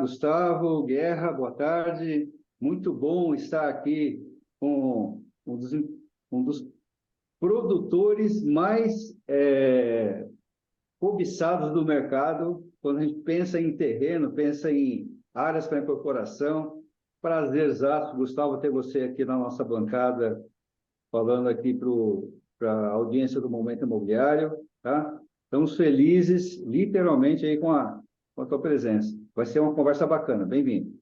Gustavo Guerra, boa tarde. Muito bom estar aqui com um dos produtores mais cobiçados do mercado, quando a gente pensa em terreno, pensa em áreas para incorporação. Prazerzaço, Gustavo, ter você aqui na nossa bancada, falando aqui para a audiência do Momento Imobiliário, tá? Estamos felizes, literalmente, aí com a tua presença. Vai ser uma conversa bacana. Bem-vindo.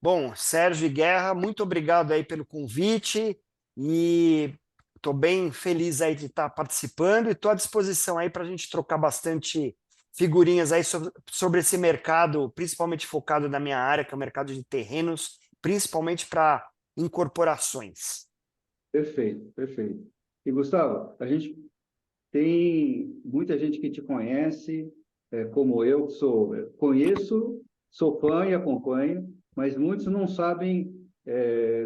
Bom, Sérgio Guerra, muito obrigado aí pelo convite e estou bem feliz aí de estar participando e estou à disposição aí para a gente trocar bastante figurinhas aí sobre esse mercado, principalmente focado na minha área, que é o mercado de terrenos, principalmente para incorporações. Perfeito, perfeito. E, Gustavo, a gente tem muita gente que te conhece, como eu, que conheço, sou fã e acompanho, mas muitos não sabem,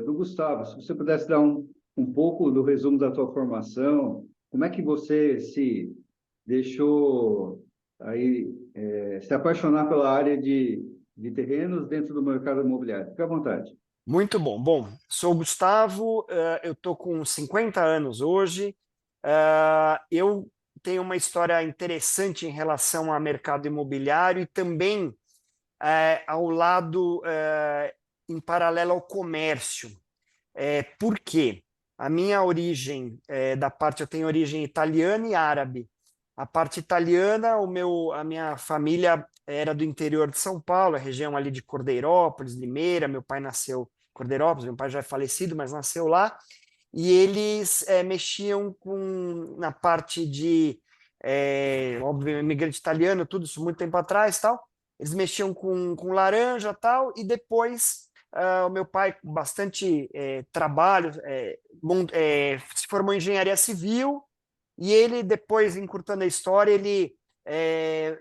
do Gustavo. Se você pudesse dar um pouco do resumo da tua formação, como é que você se deixou aí, se apaixonar pela área de terrenos dentro do mercado imobiliário? Fique à vontade. Muito bom. Bom, sou o Gustavo, eu estou com 50 anos hoje. Eu tenho uma história interessante em relação ao mercado imobiliário e também ao lado, em paralelo ao comércio. Por quê? A minha origem, eu tenho origem italiana e árabe. A parte italiana, a minha família era do interior de São Paulo, a região ali de Cordeirópolis, Limeira. Meu pai nasceu em Cordeirópolis, meu pai já é falecido, mas nasceu lá. E eles mexiam na parte de, óbvio, imigrante italiano, tudo isso muito tempo atrás, tal. Eles mexiam com laranja, tal, e depois o meu pai, com bastante trabalho, se formou em engenharia civil, e ele, depois, encurtando a história, ele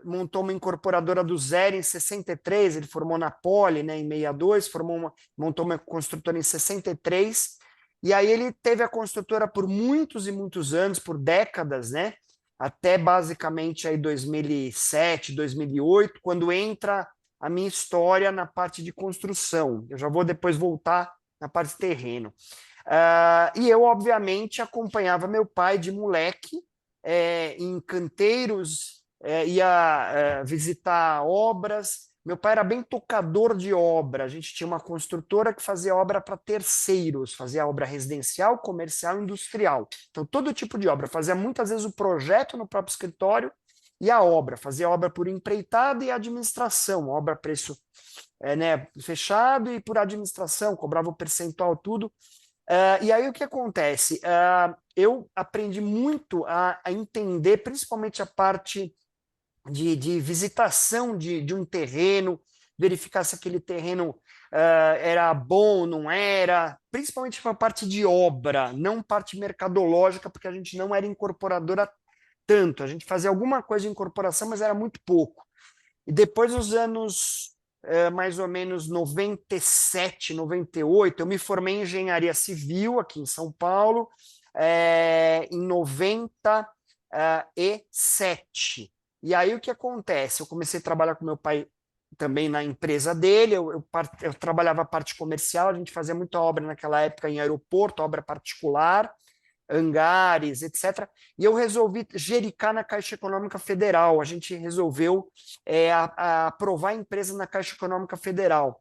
montou uma incorporadora do zero em 63. Ele formou na Poli, né, em 62, montou uma construtora em 63, e aí ele teve a construtora por muitos e muitos anos, por décadas, né, até basicamente aí 2007, 2008, quando entra a minha história na parte de construção. Eu já vou depois voltar na parte de terreno. E eu, obviamente, acompanhava meu pai de moleque em canteiros, ia visitar obras. Meu pai era bem tocador de obra. A gente tinha uma construtora que fazia obra para terceiros, fazia obra residencial, comercial, industrial. Então, todo tipo de obra. Fazia muitas vezes o projeto no próprio escritório e a obra. Fazia obra por empreitada e administração, obra a preço né, fechado e por administração, cobrava o percentual, tudo. E aí o que acontece? Eu aprendi muito a entender, principalmente a parte de visitação de um terreno, verificar se aquele terreno era bom, não era, principalmente para a parte de obra, não parte mercadológica, porque a gente não era incorporadora tanto. A gente fazia alguma coisa de incorporação, mas era muito pouco. E depois, nos anos mais ou menos 97, 98, eu me formei em engenharia civil aqui em São Paulo, em 97. E aí o que acontece? Eu comecei a trabalhar com meu pai também na empresa dele. Eu trabalhava a parte comercial, a gente fazia muita obra naquela época em aeroporto, obra particular, hangares, etc. E eu resolvi jericar na Caixa Econômica Federal. A gente resolveu aprovar a empresa na Caixa Econômica Federal.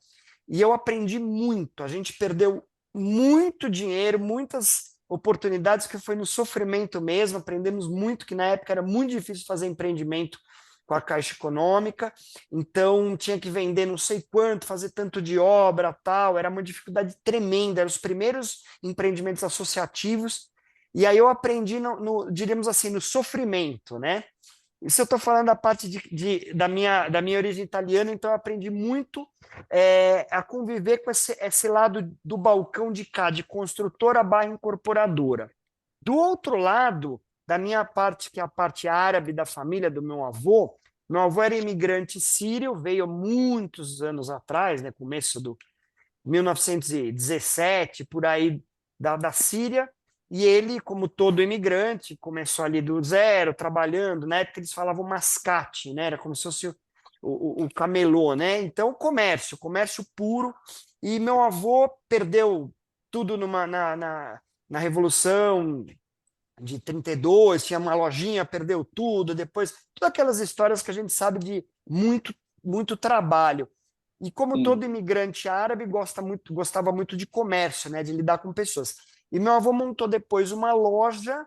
E eu aprendi muito. A gente perdeu muito dinheiro, muitas oportunidades, que foi no sofrimento mesmo. Aprendemos muito, que na época era muito difícil fazer empreendimento com a Caixa Econômica, então tinha que vender não sei quanto, fazer tanto de obra, tal, era uma dificuldade tremenda, eram os primeiros empreendimentos associativos. E aí eu aprendi, diríamos assim, no sofrimento, né? Isso eu estou falando da parte da minha origem italiana, então eu aprendi muito a conviver com esse lado do balcão de cá, de construtora barra incorporadora. Do outro lado, da minha parte, que é a parte árabe da família do meu avô era imigrante sírio, veio muitos anos atrás, né, começo do 1917, por aí, da Síria. E ele, como todo imigrante, começou ali do zero, trabalhando. Na época eles falavam mascate, né? Era como se fosse o camelô, né? Então, comércio puro. E meu avô perdeu tudo na Revolução de 32, tinha uma lojinha, perdeu tudo, depois, todas aquelas histórias que a gente sabe de muito trabalho. E como todo sim. imigrante árabe, gostava muito de comércio, né, de lidar com pessoas. E meu avô montou depois uma loja,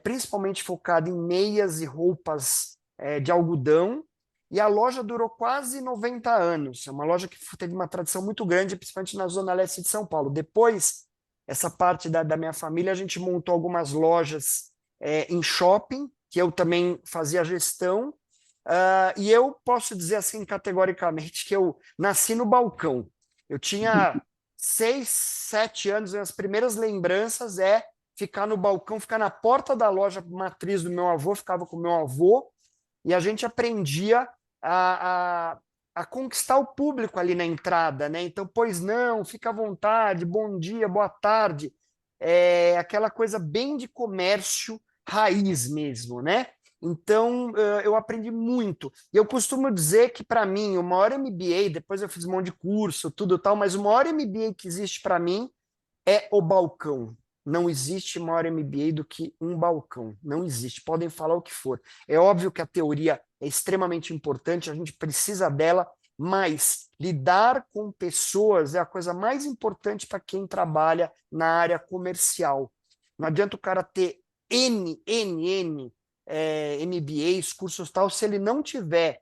principalmente focada em meias e roupas de algodão, e a loja durou quase 90 anos. É uma loja que teve uma tradição muito grande, principalmente na zona leste de São Paulo. Depois, essa parte da minha família, a gente montou algumas lojas em shopping, que eu também fazia gestão, e eu posso dizer assim categoricamente que eu nasci no balcão. Eu tinha 6, 7 anos, as primeiras lembranças ficar no balcão, ficar na porta da loja matriz do meu avô, ficava com o meu avô, e a gente aprendia a, a, a conquistar o público ali na entrada, né? Então, pois não, fica à vontade, bom dia, boa tarde. É aquela coisa bem de comércio raiz mesmo, né? Então, eu aprendi muito. E eu costumo dizer que, para mim, o maior MBA, depois eu fiz um monte de curso, tudo tal, mas o maior MBA que existe para mim é o balcão. Não existe maior MBA do que um balcão. Não existe. Podem falar o que for. É óbvio que a teoria é extremamente importante, a gente precisa dela, mas lidar com pessoas é a coisa mais importante para quem trabalha na área comercial. Não adianta o cara ter N MBAs, cursos tal, se ele não tiver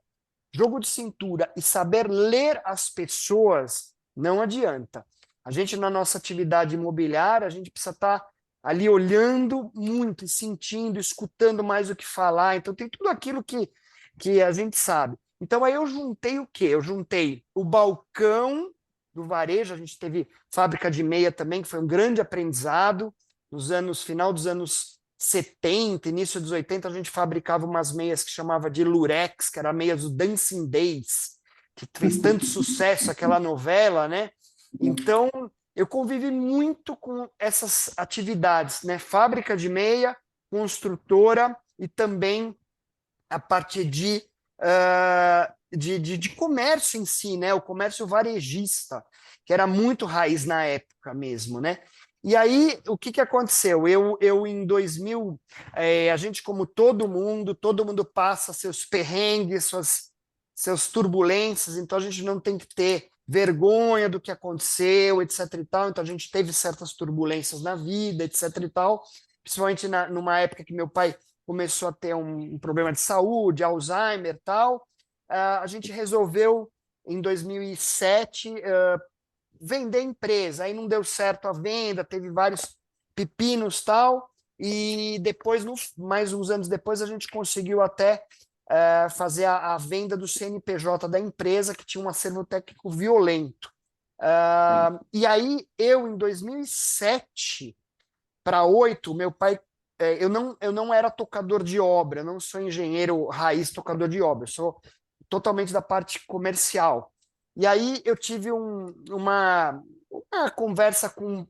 jogo de cintura e saber ler as pessoas, não adianta. A gente, na nossa atividade imobiliária, a gente precisa estar ali olhando muito, sentindo, escutando mais o que falar. Então, tem tudo aquilo que a gente sabe. Então, aí eu juntei o quê? Eu juntei o balcão do varejo, a gente teve fábrica de meia também, que foi um grande aprendizado. Final dos anos 70, início dos 80, a gente fabricava umas meias que chamava de Lurex, que era meias do Dancing Days, que fez tanto sucesso aquela novela, né? Então, eu convivi muito com essas atividades, né? Fábrica de meia, construtora e também a parte de comércio em si, né? O comércio varejista, que era muito raiz na época mesmo, né? E aí, o que aconteceu? Eu em 2000, a gente, como todo mundo passa seus perrengues, seus turbulências, então a gente não tem que ter vergonha do que aconteceu, etc e tal. Então a gente teve certas turbulências na vida, etc e tal, principalmente numa época que meu pai começou a ter um problema de saúde, Alzheimer e tal. A gente resolveu, em 2007, vender a empresa. Aí não deu certo a venda, teve vários pepinos tal. E depois, mais uns anos depois, a gente conseguiu até fazer a venda do CNPJ da empresa, que tinha um acervo técnico violento. E aí, em 2007 para 2008, meu pai, eu não era tocador de obra, eu não sou engenheiro raiz tocador de obra, eu sou totalmente da parte comercial. E aí eu tive uma conversa com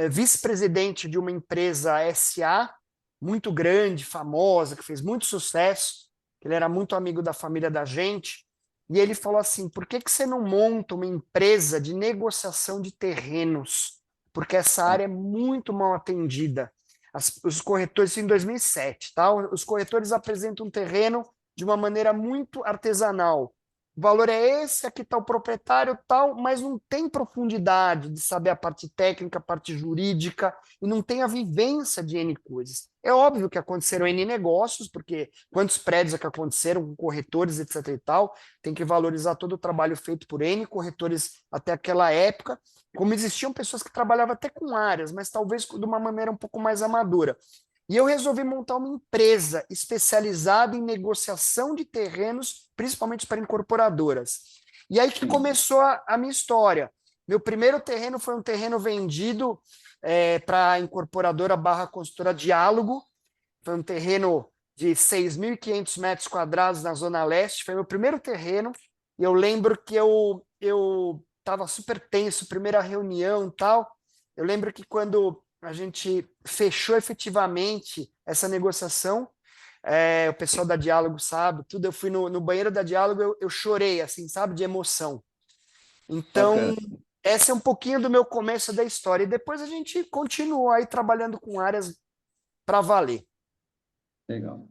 vice-presidente de uma empresa SA, muito grande, famosa, que fez muito sucesso, ele era muito amigo da família da gente, e ele falou assim, por que você não monta uma empresa de negociação de terrenos? Porque essa área é muito mal atendida. Os corretores, isso em 2007, tá? Os corretores apresentam um terreno de uma maneira muito artesanal. O valor é esse, aqui está o proprietário, tal, mas não tem profundidade de saber a parte técnica, a parte jurídica, e não tem a vivência de N coisas. É óbvio que aconteceram N negócios, porque quantos prédios é que aconteceram com corretores, etc e tal, tem que valorizar todo o trabalho feito por N corretores até aquela época, como existiam pessoas que trabalhavam até com áreas, mas talvez de uma maneira um pouco mais amadora. E eu resolvi montar uma empresa especializada em negociação de terrenos, principalmente para incorporadoras. E aí que começou a minha história. Meu primeiro terreno foi um terreno vendido para a incorporadora barra construtora Diálogo. Foi um terreno de 6.500 metros quadrados na Zona Leste. Foi meu primeiro terreno. E eu lembro que eu estava super tenso, primeira reunião e tal. Eu lembro que quando a gente fechou efetivamente essa negociação, o pessoal da Diálogo sabe, tudo. Eu fui no banheiro da Diálogo, eu chorei, assim, sabe, de emoção. Então, Bacana. esse é um pouquinho do meu começo da história. E depois a gente continuou aí trabalhando com áreas para valer. Legal.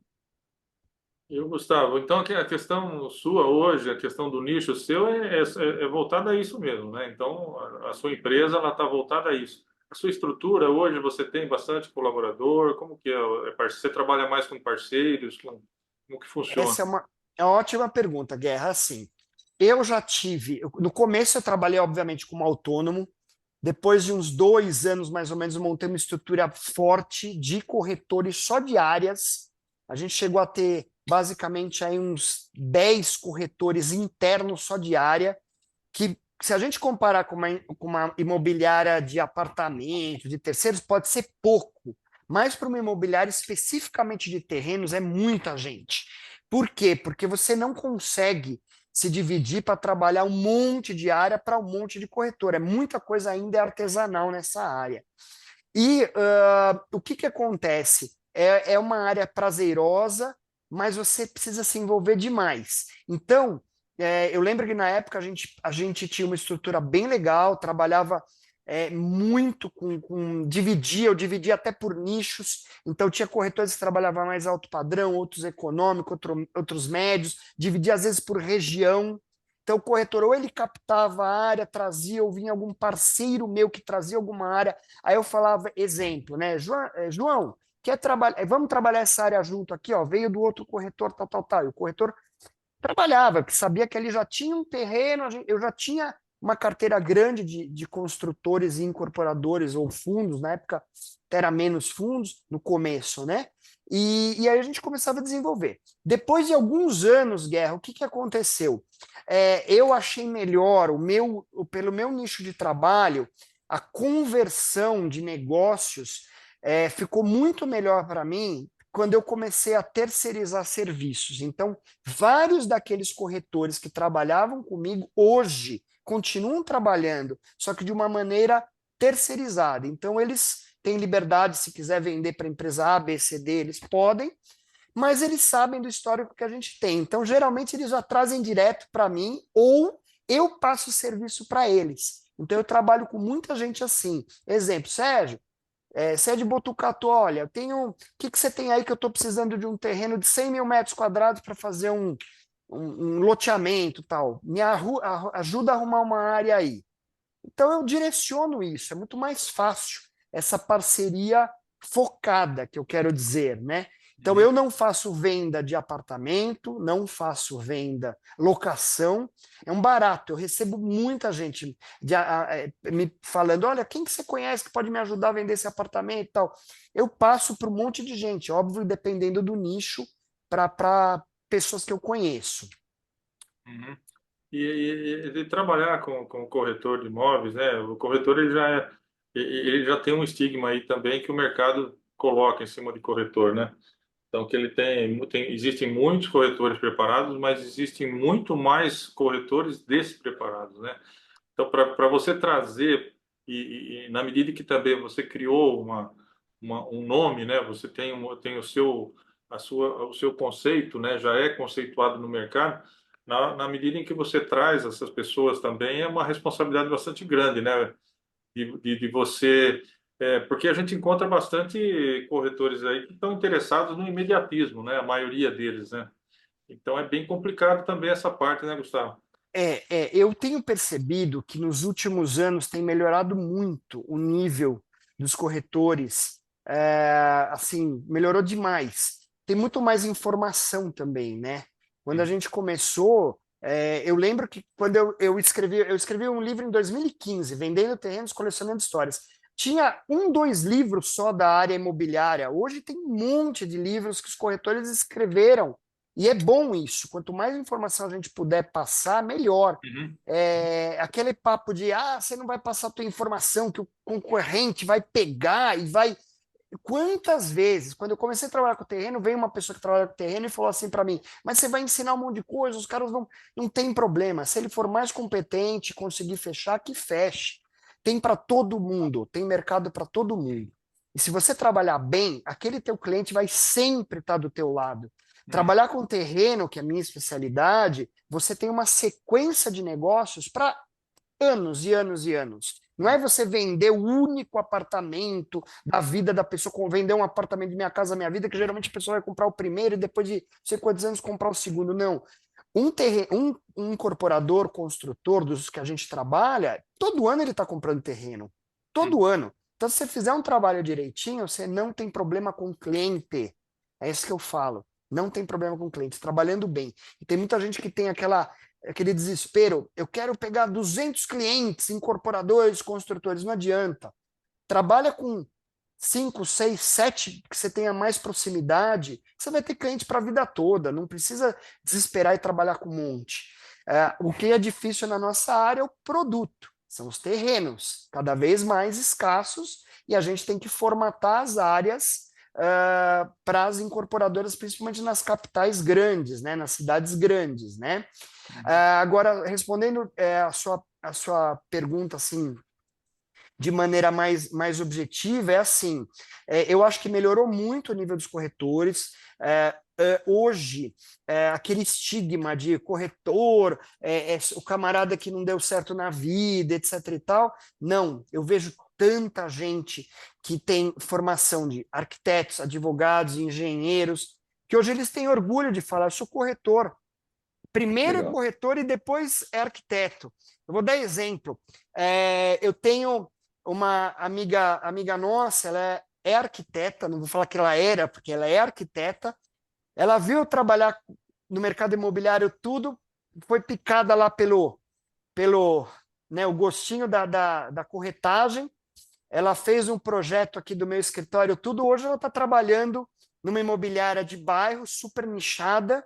E o Gustavo, então a questão sua hoje, a questão do nicho seu é voltada a isso mesmo, né? Então a sua empresa ela está voltada a isso. A sua estrutura hoje você tem bastante colaborador, como que você trabalha mais com parceiros, como que funciona? Essa é uma ótima pergunta, Guerra. Assim, eu já tive. No começo, eu trabalhei, obviamente, como autônomo. Depois de uns 2 anos, mais ou menos, eu montei uma estrutura forte de corretores só de áreas. A gente chegou a ter, basicamente, aí uns 10 corretores internos só de área, que, se a gente comparar com uma imobiliária de apartamento, de terceiros, pode ser pouco. Mas para uma imobiliária especificamente de terrenos, é muita gente. Por quê? Porque você não consegue se dividir para trabalhar um monte de área para um monte de corretor. É muita coisa ainda artesanal nessa área. E o que acontece? É uma área prazerosa, mas você precisa se envolver demais. Então, eu lembro que na época a gente tinha uma estrutura bem legal, trabalhava muito eu dividia até por nichos, então tinha corretores que trabalhavam mais alto padrão, outros econômicos, outros médios, dividia às vezes por região. Então o corretor ou ele captava a área, trazia, ou vinha algum parceiro meu que trazia alguma área. Aí eu falava, exemplo, né? João, quer trabalhar? Vamos trabalhar essa área junto aqui, ó. Veio do outro corretor, tal, tal, tal. E o corretor trabalhava, porque sabia que ele já tinha um terreno, eu já tinha uma carteira grande de construtores e incorporadores ou fundos, na época era menos fundos, no começo, né? E aí a gente começava a desenvolver. Depois de alguns anos, Guerra, o que aconteceu? Eu achei melhor, pelo meu nicho de trabalho, a conversão de negócios ficou muito melhor para mim quando eu comecei a terceirizar serviços. Então, vários daqueles corretores que trabalhavam comigo hoje continuam trabalhando, só que de uma maneira terceirizada. Então, eles têm liberdade, se quiser vender para a empresa A, B, C, D, eles podem, mas eles sabem do histórico que a gente tem. Então, geralmente, eles já trazem direto para mim ou eu passo o serviço para eles. Então, eu trabalho com muita gente assim. Exemplo, Sérgio, você é de Botucatu, olha, eu tenho. O que você tem aí que eu estou precisando de um terreno de 100 mil metros quadrados para fazer um loteamento tal? Ajuda a arrumar uma área aí. Então eu direciono isso, é muito mais fácil essa parceria focada, que eu quero dizer, né? Então Uhum. eu não faço venda de apartamento, não faço venda, locação, é um barato. Eu recebo muita gente me falando, olha, quem que você conhece que pode me ajudar a vender esse apartamento e tal? Eu passo para um monte de gente, óbvio, dependendo do nicho, para pessoas que eu conheço. Uhum. E trabalhar com o corretor de imóveis, né? O corretor ele já tem um estigma aí também que o mercado coloca em cima de corretor, né? Então que ele existem muitos corretores preparados, mas existem muito mais corretores despreparados, né? Então para você trazer e na medida que também você criou um nome, né? Você tem o seu conceito, né? Já é conceituado no mercado. Na medida em que você traz essas pessoas também, é uma responsabilidade bastante grande, né? De você. Porque a gente encontra bastante corretores aí que estão interessados no imediatismo, né? A maioria deles, né? Então é bem complicado também essa parte, né, Gustavo? Eu tenho percebido que nos últimos anos tem melhorado muito o nível dos corretores, assim, melhorou demais. Tem muito mais informação também, né? Quando a Uhum. gente começou, eu lembro que quando eu escrevi um livro em 2015, Vendendo Terrenos, Colecionando Histórias. Tinha 2 livros só da área imobiliária. Hoje tem um monte de livros que os corretores escreveram e é bom isso. Quanto mais informação a gente puder passar, melhor. Uhum. Aquele papo de você não vai passar a tua informação que o concorrente vai pegar e vai. Quantas vezes, quando eu comecei a trabalhar com terreno, veio uma pessoa que trabalha com terreno e falou assim para mim: mas você vai ensinar um monte de coisa, os caras vão. Não tem problema. Se ele for mais competente, conseguir fechar, que feche. Tem para todo mundo, tem mercado para todo mundo. E se você trabalhar bem, aquele teu cliente vai sempre estar do teu lado. Trabalhar com terreno, que é a minha especialidade, você tem uma sequência de negócios para anos e anos e anos. Não é você vender o único apartamento da vida da pessoa, como vender um apartamento de Minha Casa Minha Vida, que geralmente a pessoa vai comprar o primeiro e depois de não sei quantos anos comprar o segundo. Não. Um incorporador, construtor dos que a gente trabalha, todo ano ele está comprando terreno. Todo ano. Então, se você fizer um trabalho direitinho, você não tem problema com o cliente. É isso que eu falo. Não tem problema com o cliente, trabalhando bem. E tem muita gente que tem aquele desespero. Eu quero pegar 200 clientes, incorporadores, construtores. Não adianta. Trabalha com 5, 6, 7 que você tenha mais proximidade, você vai ter cliente para a vida toda, não precisa desesperar e trabalhar com um monte. O que é difícil na nossa área é o produto, são os terrenos, cada vez mais escassos, e a gente tem que formatar as áreas para as incorporadoras, principalmente nas capitais grandes, né, nas cidades grandes. Né? Agora, respondendo a sua pergunta, assim, de maneira mais objetiva, é assim, eu acho que melhorou muito o nível dos corretores. Hoje, aquele estigma de corretor, o camarada que não deu certo na vida, etc. e tal, não, eu vejo tanta gente que tem formação de arquitetos, advogados, engenheiros, que hoje eles têm orgulho de falar, eu sou corretor. Primeiro é Legal. corretor e depois é arquiteto. Eu vou dar exemplo. Eu tenho uma amiga nossa, ela é arquiteta, não vou falar que ela era, porque ela é arquiteta. Ela viu eu trabalhar no mercado imobiliário tudo, foi picada lá né, o gostinho da corretagem. Ela fez um projeto aqui do meu escritório, tudo. Hoje ela está trabalhando numa imobiliária de bairro, super nichada.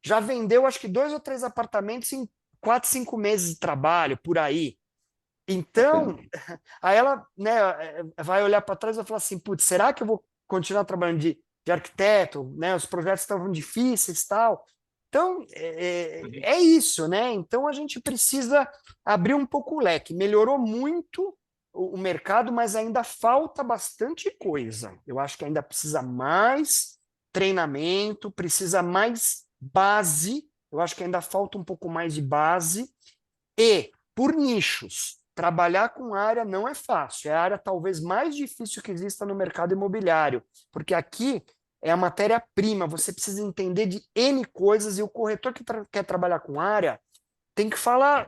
Já vendeu, acho que 2 ou 3 apartamentos em 4, 5 meses de trabalho, por aí. Então, Bacana. aí ela, né, vai olhar para trás e vai falar assim, putz, será que eu vou continuar trabalhando de arquiteto? Né? Os projetos estavam difíceis e tal. Então, é isso, né? Então, a gente precisa abrir um pouco o leque. Melhorou muito o mercado, mas ainda falta bastante coisa. Eu acho que ainda precisa mais treinamento, precisa mais base. Eu acho que ainda falta um pouco mais de base. E, por nichos, trabalhar com área não é fácil. É a área talvez mais difícil que exista no mercado imobiliário, porque aqui é a matéria-prima, você precisa entender de N coisas, e o corretor que quer trabalhar com área tem que falar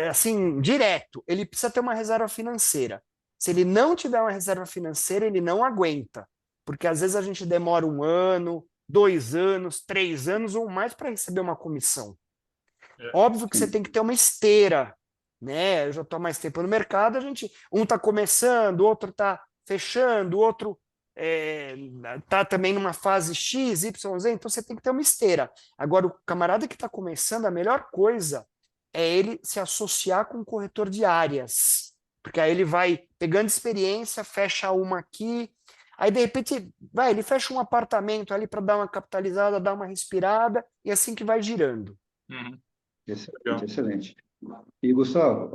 assim, direto. Ele precisa ter uma reserva financeira. Se ele não tiver uma reserva financeira, ele não aguenta. Porque às vezes a gente demora 1 ano, 2 anos, 3 anos ou mais para receber uma comissão. Óbvio que você Sim. tem que ter uma esteira, né? Eu já estou há mais tempo no mercado, um está começando, o outro está fechando, o outro está também numa fase X, Y, Z, então você tem que ter uma esteira. Agora, o camarada que está começando, a melhor coisa é ele se associar com um corretor de áreas, porque aí ele vai pegando experiência, fecha uma aqui, aí de repente ele fecha um apartamento ali para dar uma capitalizada, dar uma respirada, e assim que vai girando. Excelente, Legal. excelente. E, Gustavo,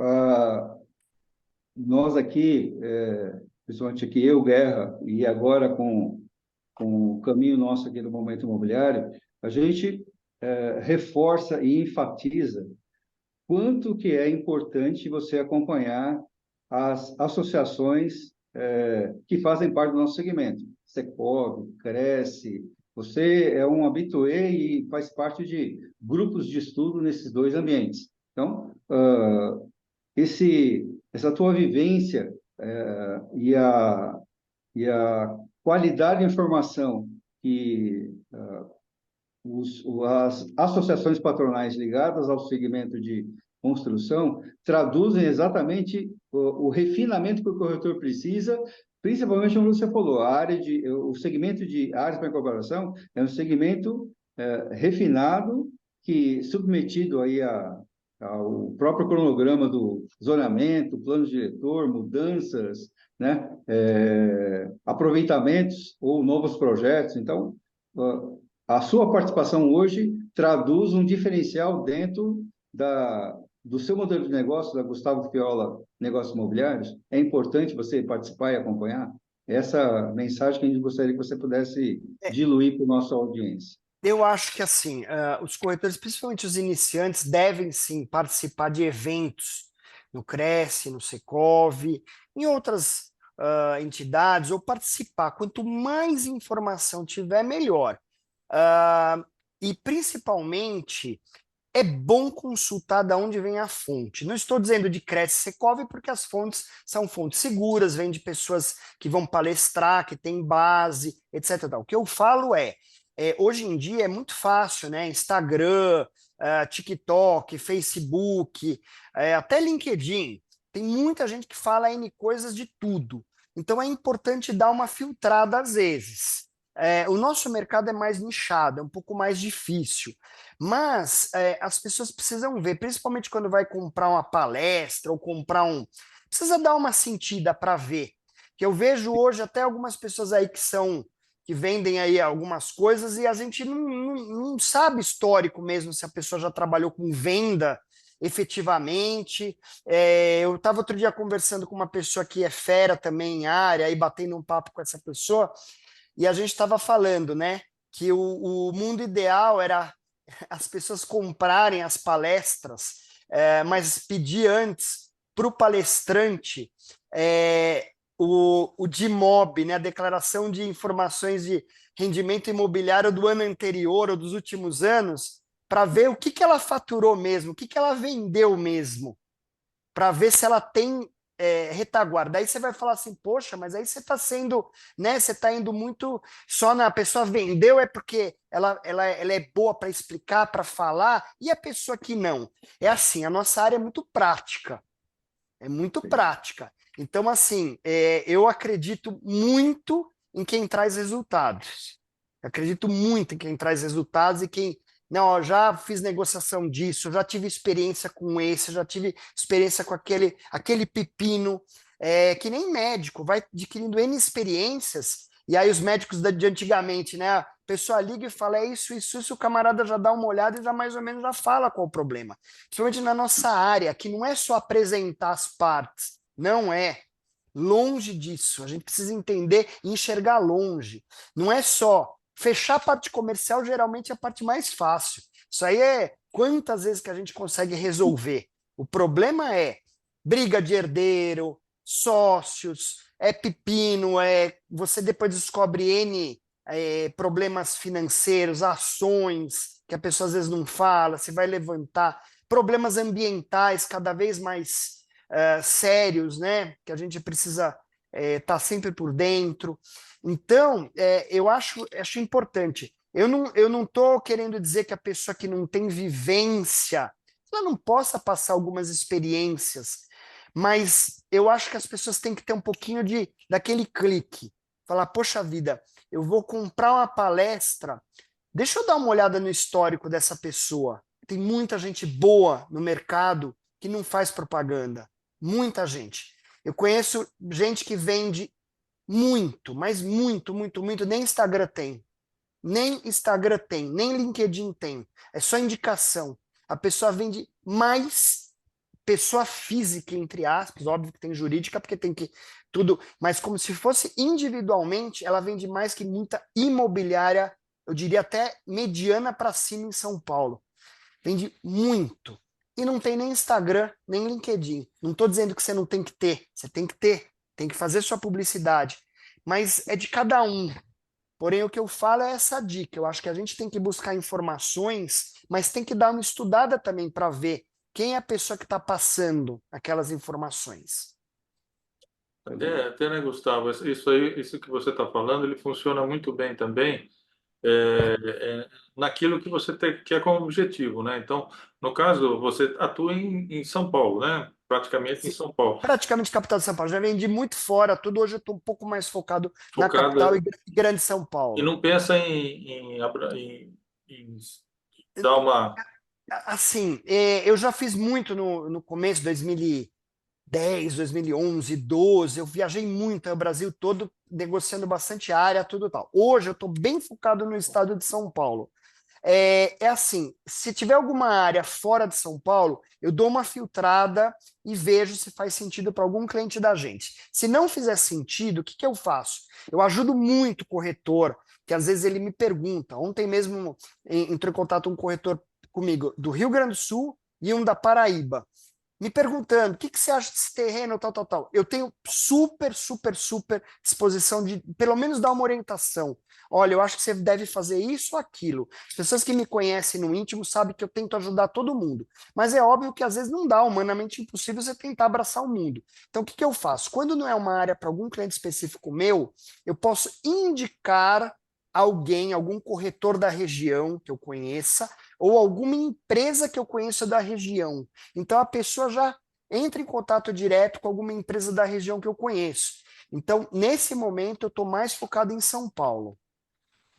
nós aqui, principalmente aqui, eu, Guerra, e agora com o caminho nosso aqui do Momento Imobiliário, a gente reforça e enfatiza quanto que é importante você acompanhar as associações que fazem parte do nosso segmento. Secov, Cresce, você é um habitué e faz parte de grupos de estudo nesses dois ambientes. Então, essa tua vivência e a qualidade de informação que as associações patronais ligadas ao segmento de construção traduzem exatamente o refinamento que o corretor precisa, principalmente como você falou, o segmento de áreas para incorporação é um segmento refinado que submetido aí ao próprio cronograma do zonamento, plano diretor, mudanças, né, aproveitamentos ou novos projetos. Então, a sua participação hoje traduz um diferencial dentro do seu modelo de negócio, da Gustavo Fiola Negócios Imobiliários. É importante você participar e acompanhar? Essa mensagem que a gente gostaria que você pudesse diluir para a nossa audiência. Eu acho que assim, os corretores, principalmente os iniciantes, devem sim participar de eventos no Cresce, no Secov, em outras entidades, ou participar. Quanto mais informação tiver, melhor. Ah, e principalmente é bom consultar de onde vem a fonte. Não estou dizendo de Cresce Secov, porque as fontes são fontes seguras, vêm de pessoas que vão palestrar, que têm base, etc. O que eu falo hoje em dia é muito fácil, né? Instagram, TikTok, Facebook, até LinkedIn. Tem muita gente que fala N coisas de tudo. Então é importante dar uma filtrada às vezes. O nosso mercado é mais nichado, é um pouco mais difícil. Mas as pessoas precisam ver, principalmente quando vai comprar uma palestra ou comprar um. Precisa dar uma sentida para ver. Que eu vejo hoje até algumas pessoas aí que vendem aí algumas coisas e a gente não sabe histórico mesmo se a pessoa já trabalhou com venda efetivamente. Eu estava outro dia conversando com uma pessoa que é fera também em área, aí batendo um papo com essa pessoa, e a gente estava falando, né, que o mundo ideal era as pessoas comprarem as palestras, mas pedir antes para o palestrante o DIMOB, né, a Declaração de Informações de Rendimento Imobiliário do ano anterior ou dos últimos anos, para ver o que ela faturou mesmo, o que ela vendeu mesmo, para ver se ela tem retaguarda. Aí você vai falar assim, poxa, mas aí você está sendo, né? Você está indo muito só na pessoa vendeu, é porque ela é boa para explicar, para falar, e a pessoa que não. É assim, a nossa área é muito prática. É muito prática. Então, assim, eu acredito muito em quem traz resultados. Eu acredito muito em quem traz resultados e quem. Não, ó, já fiz negociação disso, já tive experiência com esse, já tive experiência com aquele pepino, que nem médico, vai adquirindo N experiências, e aí os médicos de antigamente, né? A pessoa liga e fala, é isso, o camarada já dá uma olhada e já mais ou menos já fala qual o problema. Principalmente na nossa área, que não é só apresentar as partes, não é. Longe disso, a gente precisa entender e enxergar longe. Não é só fechar a parte comercial, geralmente é a parte mais fácil. Isso aí é quantas vezes que a gente consegue resolver. O problema é briga de herdeiro, sócios, é pepino, você depois descobre N problemas financeiros, ações, que a pessoa às vezes não fala, você vai levantar, problemas ambientais cada vez mais sérios, né? Que a gente precisa estar sempre por dentro. Então, eu acho importante. Eu não estou querendo dizer que a pessoa que não tem vivência, ela não possa passar algumas experiências, mas eu acho que as pessoas têm que ter um pouquinho daquele clique. Falar, poxa vida, eu vou comprar uma palestra, deixa eu dar uma olhada no histórico dessa pessoa. Tem muita gente boa no mercado que não faz propaganda. Muita gente. Eu conheço gente que vende muito, mas muito, muito, muito. Nem Instagram tem. Nem Instagram tem, nem LinkedIn tem. É só indicação. A pessoa vende mais pessoa física, entre aspas, óbvio que tem jurídica, porque tem que tudo, mas como se fosse individualmente, ela vende mais que muita imobiliária, eu diria até mediana para cima em São Paulo. Vende muito. E não tem nem Instagram, nem LinkedIn. Não estou dizendo que você não tem que ter. Você tem que ter. Tem que fazer sua publicidade. Mas é de cada um. Porém, o que eu falo é essa dica. Eu acho que a gente tem que buscar informações, mas tem que dar uma estudada também para ver quem é a pessoa que está passando aquelas informações. Até, né, Gustavo, isso que você está falando, ele funciona muito bem também naquilo que você quer como objetivo, né? Então, no caso, você atua em São Paulo, né? Praticamente em São Paulo. Praticamente capital de São Paulo. Já vendi muito fora, tudo. Hoje eu estou um pouco mais focado na Focada capital e grande São e Paulo. não pensa em dar uma. Assim, eu já fiz muito no começo, 2010, 2011, 12. Eu viajei muito o Brasil todo, negociando bastante área, tudo tal. Hoje eu estou bem focado no estado de São Paulo. é assim, se tiver alguma área fora de São Paulo, eu dou uma filtrada e vejo se faz sentido para algum cliente da gente. Se não fizer sentido, o que que eu faço? Eu ajudo muito o corretor, que às vezes ele me pergunta. Ontem mesmo entrou em contato um corretor comigo do Rio Grande do Sul e um da Paraíba, me perguntando, o que que você acha desse terreno, tal, tal, tal. Eu tenho super, super, super disposição de, pelo menos, dar uma orientação. Olha, eu acho que você deve fazer isso ou aquilo. As pessoas que me conhecem no íntimo sabem que eu tento ajudar todo mundo. Mas é óbvio que às vezes não dá, humanamente impossível você tentar abraçar o mundo. Então, o que que eu faço? Quando não é uma área para algum cliente específico meu, eu posso indicar alguém, algum corretor da região que eu conheça, ou alguma empresa que eu conheça da região. Então a pessoa já entra em contato direto com alguma empresa da região que eu conheço. Então, nesse momento, eu estou mais focado em São Paulo.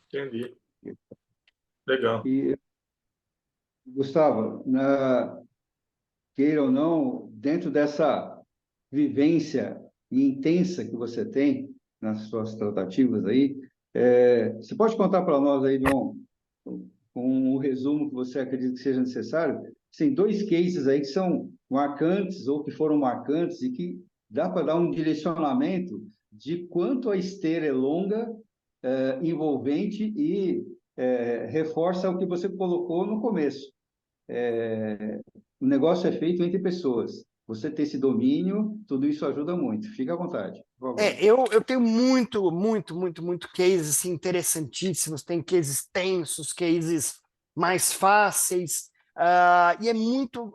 Entendi. Legal. E, Gustavo, queira ou não, dentro dessa vivência intensa que você tem nas suas tratativas aí, você pode contar para nós aí um resumo que você acredita que seja necessário? Tem dois cases aí que são marcantes ou que foram marcantes e que dá para dar um direcionamento de quanto a esteira é longa, envolvente e reforça o que você colocou no começo. O negócio é feito entre pessoas. Você ter esse domínio, tudo isso ajuda muito. Fica à vontade, por favor. Eu tenho muito cases assim, interessantíssimos, tem cases tensos, cases mais fáceis, e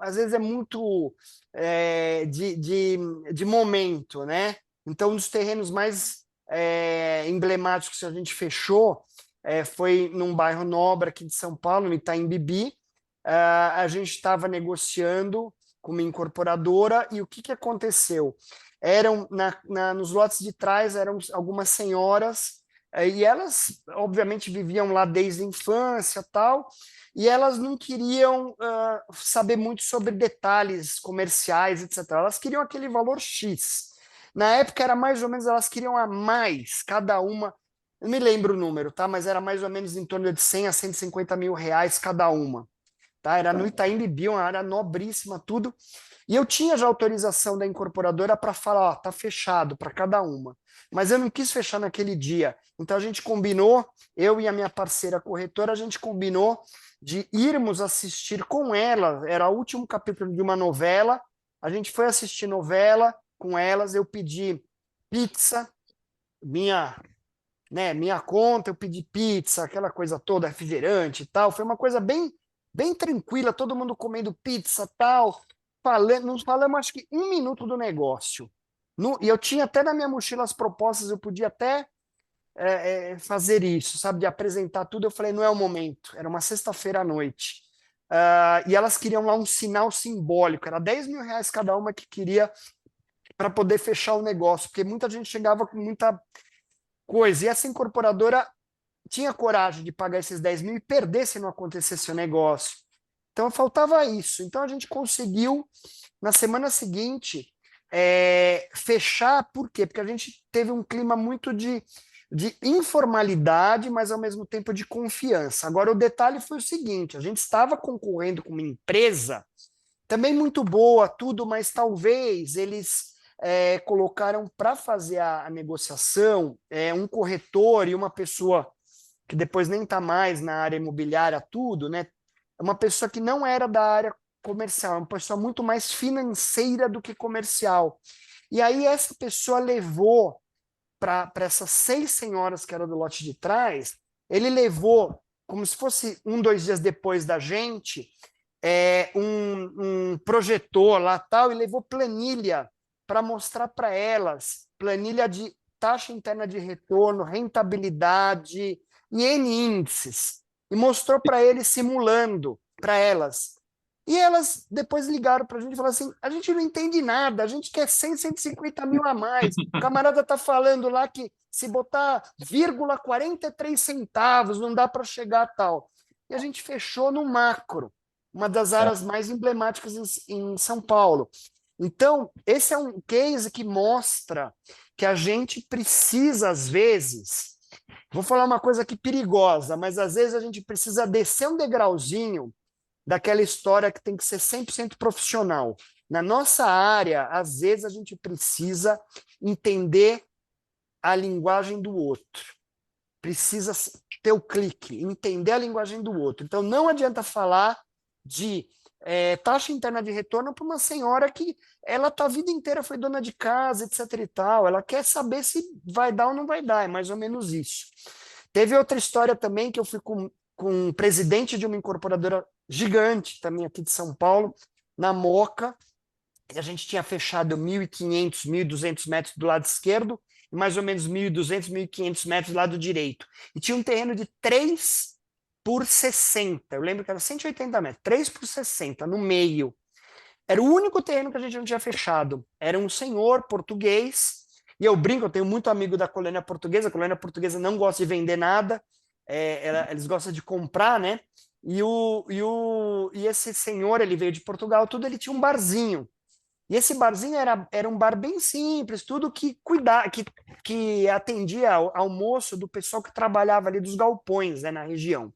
às vezes é muito de momento, né? Então, um dos terrenos mais emblemáticos que a gente fechou foi num bairro nobre aqui de São Paulo, no Itaim Bibi. A gente estava negociando com uma incorporadora e o que aconteceu? Eram nos lotes de trás eram algumas senhoras e elas obviamente viviam lá desde a infância tal, e elas não queriam saber muito sobre detalhes comerciais, etc. Elas queriam aquele valor X. Na época era mais ou menos, elas queriam a mais, cada uma, não me lembro o número, tá? Mas era mais ou menos em torno de 100 a 150 mil reais cada uma. Tá? Era no Itaim Bibi, uma área nobríssima, tudo. E eu tinha já autorização da incorporadora para falar, ó, tá fechado para cada uma. Mas eu não quis fechar naquele dia. Então a gente combinou, eu e a minha parceira corretora, a gente combinou de irmos assistir com ela. Era o último capítulo de uma novela. A gente foi assistir novela com elas. Eu pedi pizza, minha conta, eu pedi pizza, aquela coisa toda, refrigerante e tal. Foi uma coisa bem tranquila, todo mundo comendo pizza tal. Não falamos acho que 1 minuto do negócio. E eu tinha até na minha mochila as propostas, eu podia até fazer isso, sabe, de apresentar tudo. Eu falei, não é o momento. Era uma sexta-feira à noite. E elas queriam lá um sinal simbólico, era 10 mil reais cada uma que queria para poder fechar o negócio, porque muita gente chegava com muita coisa. E essa incorporadora tinha coragem de pagar esses 10 mil e perder se não acontecesse o negócio. Então faltava isso. Então a gente conseguiu, na semana seguinte, fechar. Por quê? Porque a gente teve um clima muito de informalidade, mas ao mesmo tempo de confiança. Agora, o detalhe foi o seguinte: a gente estava concorrendo com uma empresa também muito boa, tudo, mas talvez eles colocaram para fazer a negociação um corretor e uma pessoa que depois nem está mais na área imobiliária, tudo, né? Uma pessoa que não era da área comercial, uma pessoa muito mais financeira do que comercial. E aí essa pessoa levou para essas 6 senhoras que eram do lote de trás, ele levou, como se fosse 2 dias depois da gente, um projetor lá tal, e levou planilha para mostrar para elas, planilha de taxa interna de retorno, rentabilidade e N índices. E mostrou para eles simulando para elas. E elas depois ligaram para a gente e falaram assim: a gente não entende nada, a gente quer 100, 150 mil a mais. O camarada está falando lá que se botar 0,43 centavos não dá para chegar a tal. E a gente fechou no macro, uma das áreas mais emblemáticas em São Paulo. Então, esse é um case que mostra que a gente precisa, às vezes, Vou falar uma coisa aqui perigosa, mas às vezes a gente precisa descer um degrauzinho daquela história que tem que ser 100% profissional. Na nossa área, às vezes a gente precisa entender a linguagem do outro. Precisa ter o clique, entender a linguagem do outro. Então, não adianta falar de taxa interna de retorno para uma senhora que ela tá a vida inteira foi dona de casa, etc e tal. Ela quer saber se vai dar ou não vai dar, é mais ou menos isso. Teve outra história também que eu fui com um presidente de uma incorporadora gigante, também aqui de São Paulo, na Moca, e a gente tinha fechado 1.500, 1.200 metros do lado esquerdo, e mais ou menos 1.200, 1.500 metros do lado direito. E tinha um terreno de 3 por 60. Eu lembro que era 180 metros, 3 por 60, no meio. Era o único terreno que a gente não tinha fechado. Era um senhor português, e eu brinco, eu tenho muito amigo da colônia portuguesa, a colônia portuguesa não gosta de vender nada, eles gostam de comprar, né? E esse senhor, ele veio de Portugal, tudo, ele tinha um barzinho. E esse barzinho era um bar bem simples, tudo que atendia ao almoço do pessoal que trabalhava ali dos galpões, né, na região.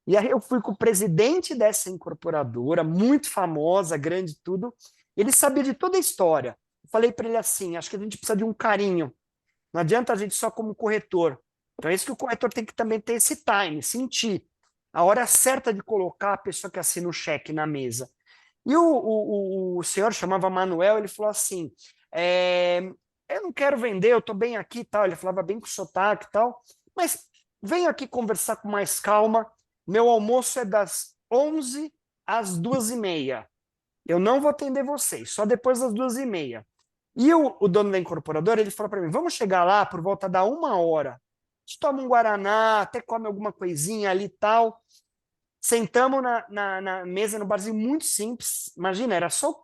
E aí eu fui com o presidente dessa incorporadora, muito famosa, grande tudo, ele sabia de toda a história. Eu falei para ele assim, acho que a gente precisa de um carinho, não adianta a gente só como corretor. Então é isso que o corretor tem que também ter esse time, sentir a hora certa de colocar a pessoa que assina o cheque na mesa. E o senhor chamava Manuel, ele falou assim, eu não quero vender, eu estou bem aqui e tal. Ele falava bem com sotaque e tal, mas venho aqui conversar com mais calma. Meu almoço é das 11 às 2h30. Eu não vou atender vocês, só depois das 2h30. E o dono da incorporadora, ele falou para mim, vamos chegar lá por volta da 1h. A gente toma um guaraná, até come alguma coisinha ali e tal. Sentamos na mesa, no barzinho muito simples. Imagina, era só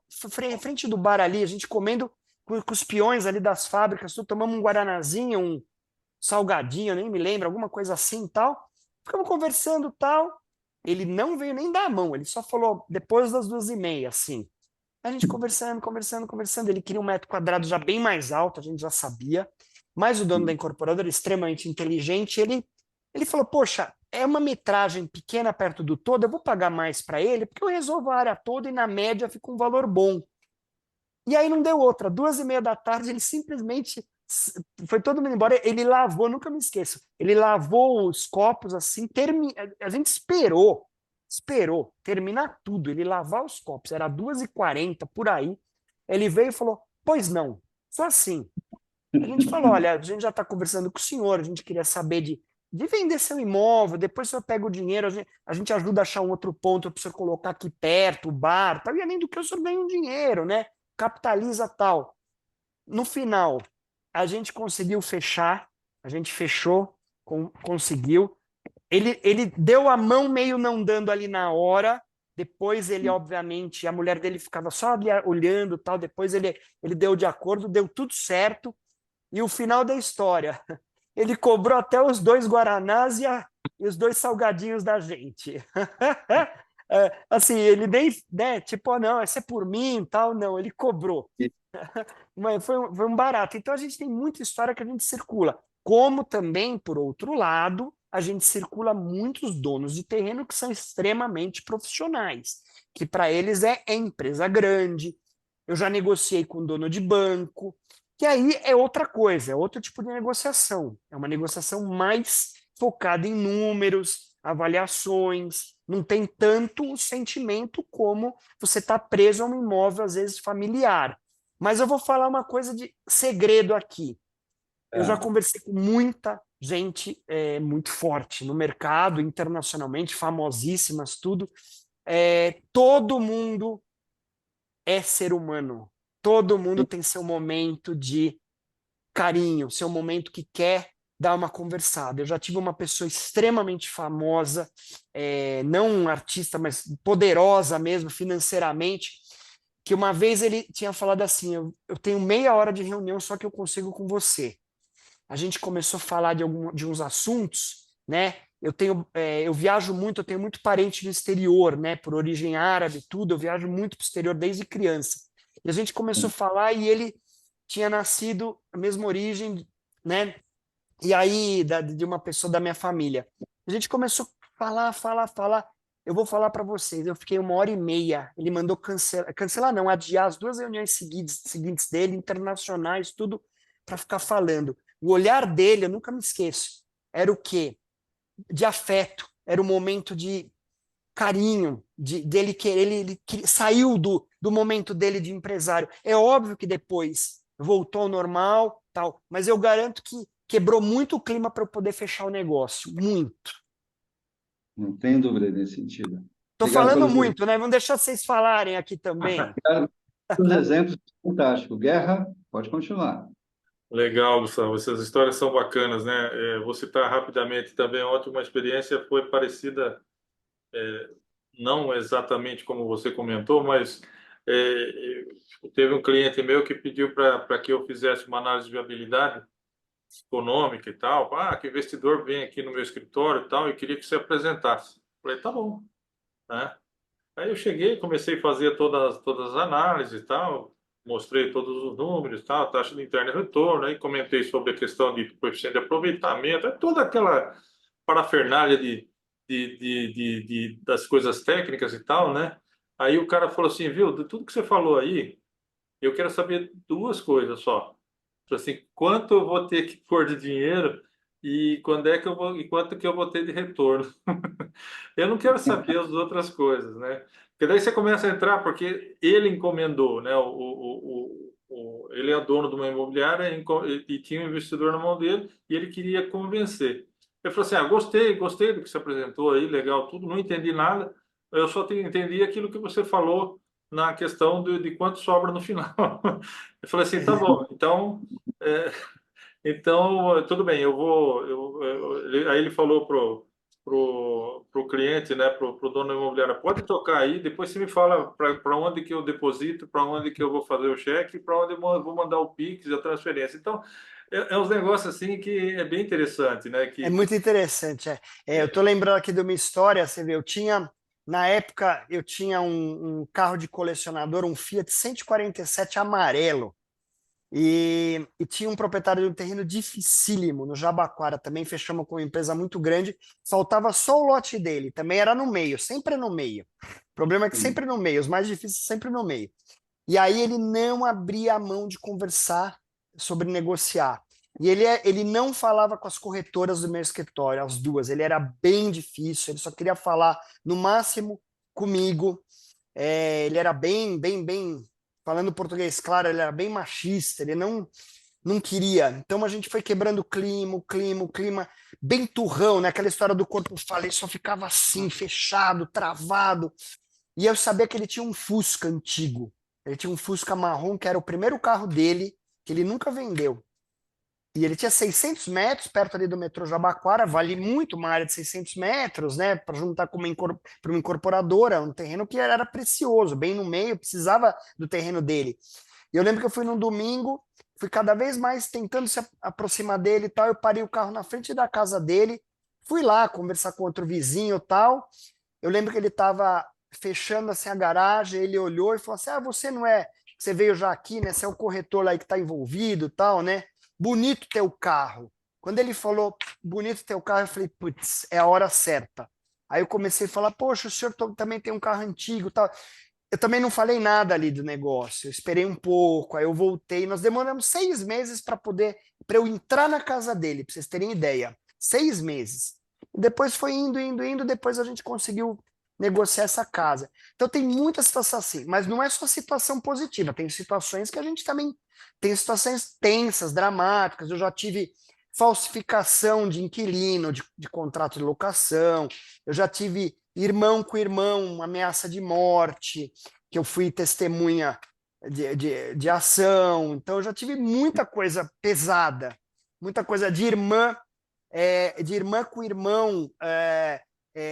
frente do bar ali, a gente comendo com os peões ali das fábricas, tudo, tomamos um guaranazinho, um salgadinho, nem me lembro, alguma coisa assim e tal. Ficamos conversando e tal. Ele não veio nem dar a mão, ele só falou depois das 2h30, assim. A gente conversando, conversando, conversando. Ele queria um metro quadrado já bem mais alto, a gente já sabia. Mas o dono da incorporadora, extremamente inteligente, ele falou, poxa, é uma metragem pequena perto do todo, eu vou pagar mais para ele, porque eu resolvo a área toda e na média fica um valor bom. E aí não deu outra. 2h30 ele simplesmente foi todo mundo embora. Ele lavou, nunca me esqueço. Ele lavou os copos assim, a gente esperou terminar tudo. Ele lavar os copos, era 2h40 por aí. Ele veio e falou: pois não, só assim. A gente falou: olha, a gente já está conversando com o senhor, a gente queria saber de vender seu imóvel, depois o senhor pega o dinheiro, a gente ajuda a achar um outro ponto para o senhor colocar aqui perto, o bar, tal, e além do que o senhor ganha um dinheiro, né? Capitaliza tal. No final, a gente conseguiu fechar, a gente fechou, conseguiu. Ele deu a mão meio não dando ali na hora, depois ele, obviamente, a mulher dele ficava só ali olhando, tal, depois ele deu de acordo, deu tudo certo, e o final da história, ele cobrou até os 2 guaranás e os 2 salgadinhos da gente. Assim, ele nem, né, tipo, não, esse é por mim, tal, não, ele cobrou. Mas foi um barato. Então a gente tem muita história que a gente circula. Como também, por outro lado, a gente circula muitos donos de terreno que são extremamente profissionais, que para eles é empresa grande. Eu já negociei com dono de banco, que aí é outra coisa, é outro tipo de negociação. É uma negociação mais focada em números, avaliações, não tem tanto o sentimento como você está preso a um imóvel, às vezes, familiar. Mas eu vou falar uma coisa de segredo aqui. Eu já conversei com muita gente muito forte no mercado, internacionalmente, famosíssimas, tudo. Todo mundo é ser humano. Todo mundo tem seu momento de carinho, seu momento que quer dar uma conversada. Eu já tive uma pessoa extremamente famosa, não um artista, mas poderosa mesmo financeiramente, que uma vez ele tinha falado assim, eu tenho meia hora de reunião só que eu consigo com você. A gente começou a falar de uns assuntos, né? Eu viajo muito, eu tenho muito parente no exterior, né? Por origem árabe, tudo, eu viajo muito para o exterior desde criança. E a gente começou a falar e ele tinha nascido a mesma origem, né? e aí de uma pessoa da minha família. A gente começou a falar. Eu vou falar para vocês, eu fiquei 1h30. Ele mandou cancelar não, adiar as 2 reuniões seguintes dele, internacionais, tudo, para ficar falando. O olhar dele, eu nunca me esqueço, era o quê? De afeto, era o momento de carinho, dele querer, saiu do momento dele de empresário. É óbvio que depois voltou ao normal, tal, mas eu garanto que quebrou muito o clima para eu poder fechar o negócio, muito. Não tem dúvida nesse sentido. Estou Obrigado falando pelos, muito, né? Vamos deixar vocês falarem aqui também. obrigado pelos exemplos fantásticos. Guerra, pode continuar. Legal, Gustavo. Essas histórias são bacanas, né? Vou citar rapidamente também. Ontem uma experiência foi parecida, não exatamente como você comentou, mas teve um cliente meu que pediu para que eu fizesse uma análise de viabilidade econômica e tal. Ah, que investidor vem aqui no meu escritório e tal, e queria que você apresentasse. Falei, tá bom, né? Aí eu cheguei, comecei a fazer todas as análises e tal, mostrei todos os números, tal, taxa de interno e retorno, aí comentei sobre a questão de coeficiente de aproveitamento, toda aquela parafernália das coisas técnicas e tal, né? Aí o cara falou assim, viu, de tudo que você falou aí, eu quero saber duas coisas só. Assim, quanto eu vou ter que pôr de dinheiro e quando é que eu vou e quanto que eu vou ter de retorno. Eu não quero saber as outras coisas, né? Porque daí você começa a entrar, porque ele encomendou, né? Ele é dono de uma imobiliária e tinha um investidor na mão dele e ele queria convencer. Ele falou assim: gostei do que você apresentou aí, legal, tudo, não entendi nada, eu só entendi aquilo que você falou na questão de quanto sobra no final. Eu falei assim: tá bom, então. é, então, tudo bem, eu vou. Aí ele falou pro cliente, né, pro dono da imobiliária, pode tocar aí, depois você me fala para onde que eu deposito, para onde que eu vou fazer o cheque, para onde eu vou mandar o Pix e a transferência. Então, uns negócios assim que é bem interessante, né? É muito interessante. Eu estou lembrando aqui de uma história, você vê, na época, eu tinha um carro de colecionador, um Fiat 147 amarelo. E tinha um proprietário de um terreno dificílimo no Jabaquara, também fechamos com uma empresa muito grande, faltava só o lote dele, também era no meio, sempre no meio. O problema é que Sim. sempre no meio, os mais difíceis sempre no meio. E aí ele não abria a mão de conversar sobre negociar. E ele não falava com as corretoras do meu escritório, as duas, ele era bem difícil, ele só queria falar no máximo comigo. Ele era bem, falando português claro, ele era bem machista, ele não queria. Então a gente foi quebrando o clima, bem turrão, né? Aquela história do corpo falei, só ficava assim, fechado, travado. E eu sabia que ele tinha um Fusca antigo. Ele tinha um Fusca marrom, que era o primeiro carro dele, que ele nunca vendeu. E ele tinha 600 metros, perto ali do metrô Jabaquara, vale muito uma área de 600 metros, né, para juntar com uma incorporadora, um terreno que era precioso, bem no meio, precisava do terreno dele. E eu lembro que eu fui num domingo, fui cada vez mais tentando se aproximar dele e tal, eu parei o carro na frente da casa dele, fui lá conversar com outro vizinho e tal, eu lembro que ele estava fechando assim a garagem, ele olhou e falou assim, você não é, você veio já aqui, né, você é o corretor lá que está envolvido e tal, né, bonito teu carro. Quando ele falou bonito teu carro, eu falei, putz, é a hora certa. Aí eu comecei a falar, poxa, o senhor também tem um carro antigo e tal. Eu também não falei nada ali do negócio, eu esperei um pouco, aí eu voltei, nós demoramos 6 meses para eu entrar na casa dele, para vocês terem ideia. 6 meses. Depois foi indo, depois a gente conseguiu negociar essa casa. Então tem muitas situações assim, mas não é só situação positiva, tem situações que a gente também tem situações tensas, dramáticas. Eu já tive falsificação de inquilino, de contrato de locação, eu já tive irmão com irmão, ameaça de morte, que eu fui testemunha de ação. Então, eu já tive muita coisa pesada, muita coisa de irmã com irmão,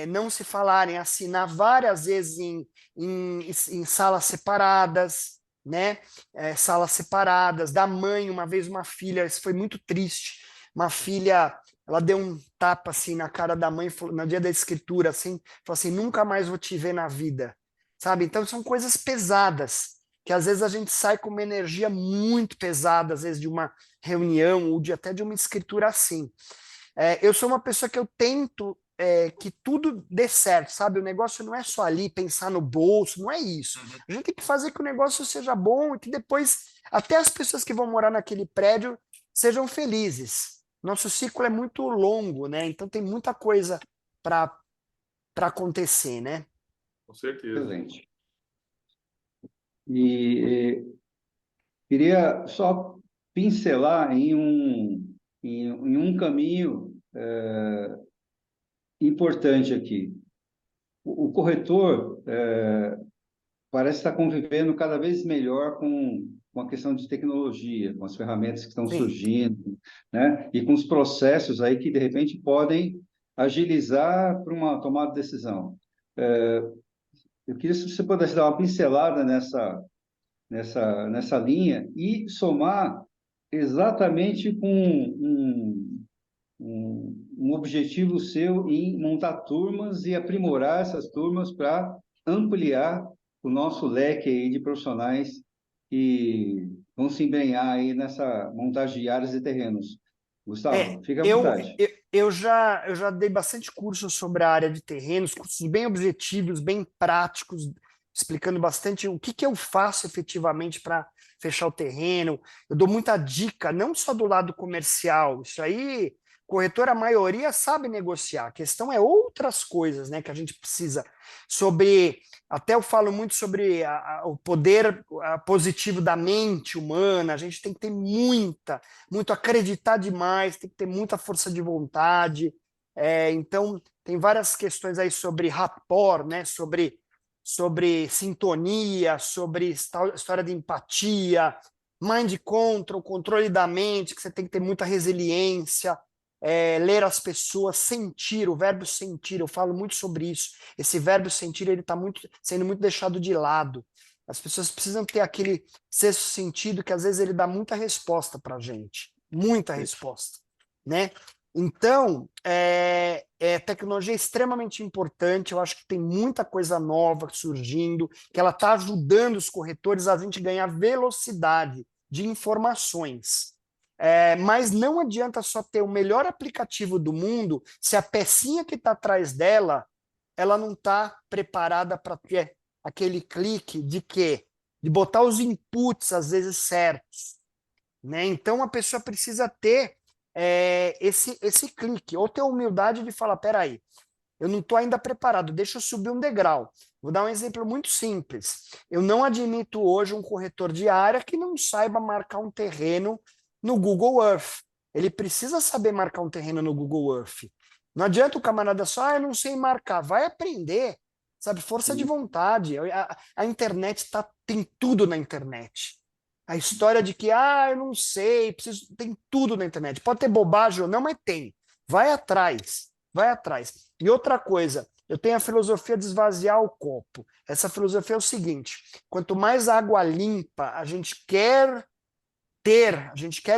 não se falarem, assinar várias vezes em salas separadas, né? Salas separadas, da mãe, uma vez uma filha, isso foi muito triste, uma filha, ela deu um tapa assim na cara da mãe, no dia da escritura, assim, falou assim, nunca mais vou te ver na vida, sabe? Então são coisas pesadas, que às vezes a gente sai com uma energia muito pesada, às vezes de uma reunião ou até de uma escritura assim. Eu sou uma pessoa que eu tento que tudo dê certo, sabe? O negócio não é só ali pensar no bolso, não é isso. A gente tem que fazer que o negócio seja bom e que depois até as pessoas que vão morar naquele prédio sejam felizes. Nosso ciclo é muito longo, né? Então tem muita coisa para acontecer, né? Com certeza. Excelente. E queria só pincelar em um caminho importante aqui. O corretor parece estar convivendo cada vez melhor com a questão de tecnologia, com as ferramentas que estão Sim. surgindo, né? E com os processos aí que, de repente, podem agilizar para uma tomada de decisão. Eu queria se você pudesse dar uma pincelada nessa linha e somar exatamente com um objetivo seu em montar turmas e aprimorar essas turmas para ampliar o nosso leque aí de profissionais que vão se embrenhar aí nessa montagem de áreas e terrenos. Gustavo, fica à vontade. Eu já dei bastante curso sobre a área de terrenos, cursos bem objetivos, bem práticos, explicando bastante o que eu faço efetivamente para fechar o terreno. Eu dou muita dica, não só do lado comercial, isso aí, corretor, a maioria sabe negociar, a questão é outras coisas, né, que a gente precisa, até eu falo muito sobre o poder positivo da mente humana, a gente tem que ter muito acreditar demais, tem que ter muita força de vontade, então tem várias questões aí sobre rapport, né, sobre sintonia, sobre história de empatia, mind control, controle da mente, que você tem que ter muita resiliência, ler as pessoas, sentir, o verbo sentir, eu falo muito sobre isso. Esse verbo sentir, ele está sendo muito deixado de lado. As pessoas precisam ter aquele sexto sentido que às vezes ele dá muita resposta para a gente, muita resposta, né? Então, tecnologia é extremamente importante, eu acho que tem muita coisa nova surgindo, que ela está ajudando os corretores a gente ganhar velocidade de informações. Mas não adianta só ter o melhor aplicativo do mundo se a pecinha que está atrás dela, ela não está preparada para ter aquele clique de quê? De botar os inputs, às vezes, certos. Né? Então, a pessoa precisa ter esse clique, ou ter a humildade de falar, peraí, eu não estou ainda preparado, deixa eu subir um degrau. Vou dar um exemplo muito simples. Eu não admito hoje um corretor de área que não saiba marcar um terreno no Google Earth. Ele precisa saber marcar um terreno no Google Earth. Não adianta o camarada só, eu não sei marcar. Vai aprender, sabe? Força de vontade. A internet tem tudo na internet. A história de que, eu não sei, tem tudo na internet. Pode ter bobagem ou não, mas tem. Vai atrás, vai atrás. E outra coisa, eu tenho a filosofia de esvaziar o copo. Essa filosofia é o seguinte, quanto mais água limpa a gente quer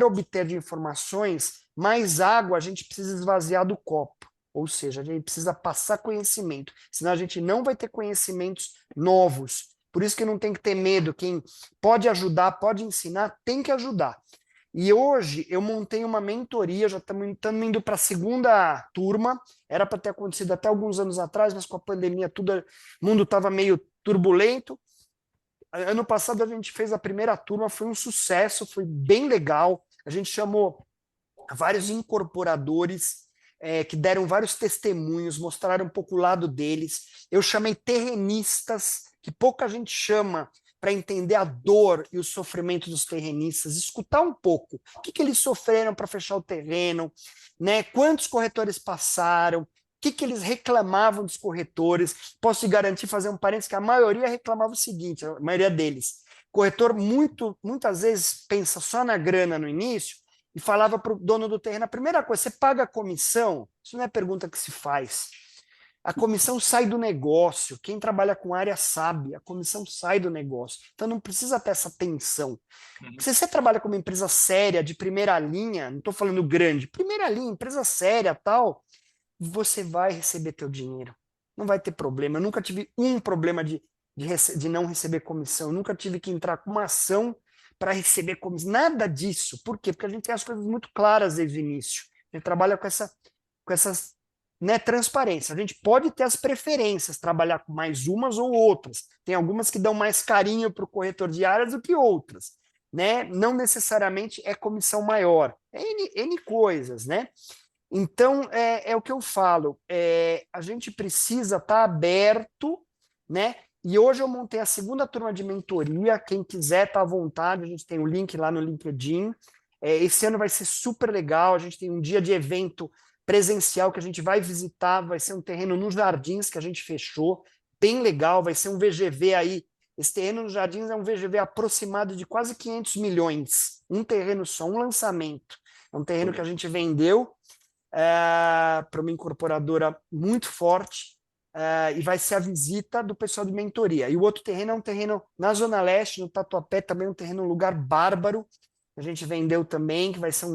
obter de informações, mais água a gente precisa esvaziar do copo. Ou seja, a gente precisa passar conhecimento, senão a gente não vai ter conhecimentos novos. Por isso que não tem que ter medo. Quem pode ajudar, pode ensinar, tem que ajudar. E hoje eu montei uma mentoria, já estamos indo para a segunda turma, era para ter acontecido até alguns anos atrás, mas com a pandemia o mundo estava meio turbulento. Ano passado a gente fez a primeira turma, foi um sucesso, foi bem legal. A gente chamou vários incorporadores que deram vários testemunhos, mostraram um pouco o lado deles. Eu chamei terrenistas, que pouca gente chama, para entender a dor e o sofrimento dos terrenistas, escutar um pouco o que eles sofreram para fechar o terreno, né? Quantos corretores passaram, o que eles reclamavam dos corretores. Posso te garantir, fazer um parênteses, que a maioria reclamava o seguinte, a maioria deles, corretor muitas vezes pensa só na grana no início e falava para o dono do terreno, a primeira coisa, você paga a comissão? Isso não é pergunta que se faz. A comissão sai do negócio. Quem trabalha com área sabe, a comissão sai do negócio. Então não precisa ter essa tensão. Se você trabalha com uma empresa séria, de primeira linha, não estou falando grande, primeira linha, empresa séria, tal, você vai receber teu dinheiro. Não vai ter problema. Eu nunca tive um problema de de não receber comissão, eu nunca tive que entrar com uma ação para receber comissão, nada disso. Por quê? Porque a gente tem as coisas muito claras desde o início. A gente trabalha com essas, né, transparência. A gente pode ter as preferências, trabalhar com mais umas ou outras. Tem algumas que dão mais carinho para o corretor de áreas do que outras, né? Não necessariamente é comissão maior, é N coisas, né? Então, é o que eu falo, a gente precisa estar aberto, né? E hoje eu montei a segunda turma de mentoria, quem quiser está à vontade, a gente tem o link lá no LinkedIn. Esse ano vai ser super legal, a gente tem um dia de evento presencial que a gente vai visitar, vai ser um terreno nos Jardins que a gente fechou, bem legal, vai ser um VGV aí. Esse terreno nos Jardins é um VGV aproximado de quase 500 milhões, um terreno só, um lançamento. É um terreno que a gente vendeu para uma incorporadora muito forte, e vai ser a visita do pessoal de mentoria. E o outro terreno é um terreno na Zona Leste, no Tatuapé, também um terreno, um lugar bárbaro, que a gente vendeu também, que vai ser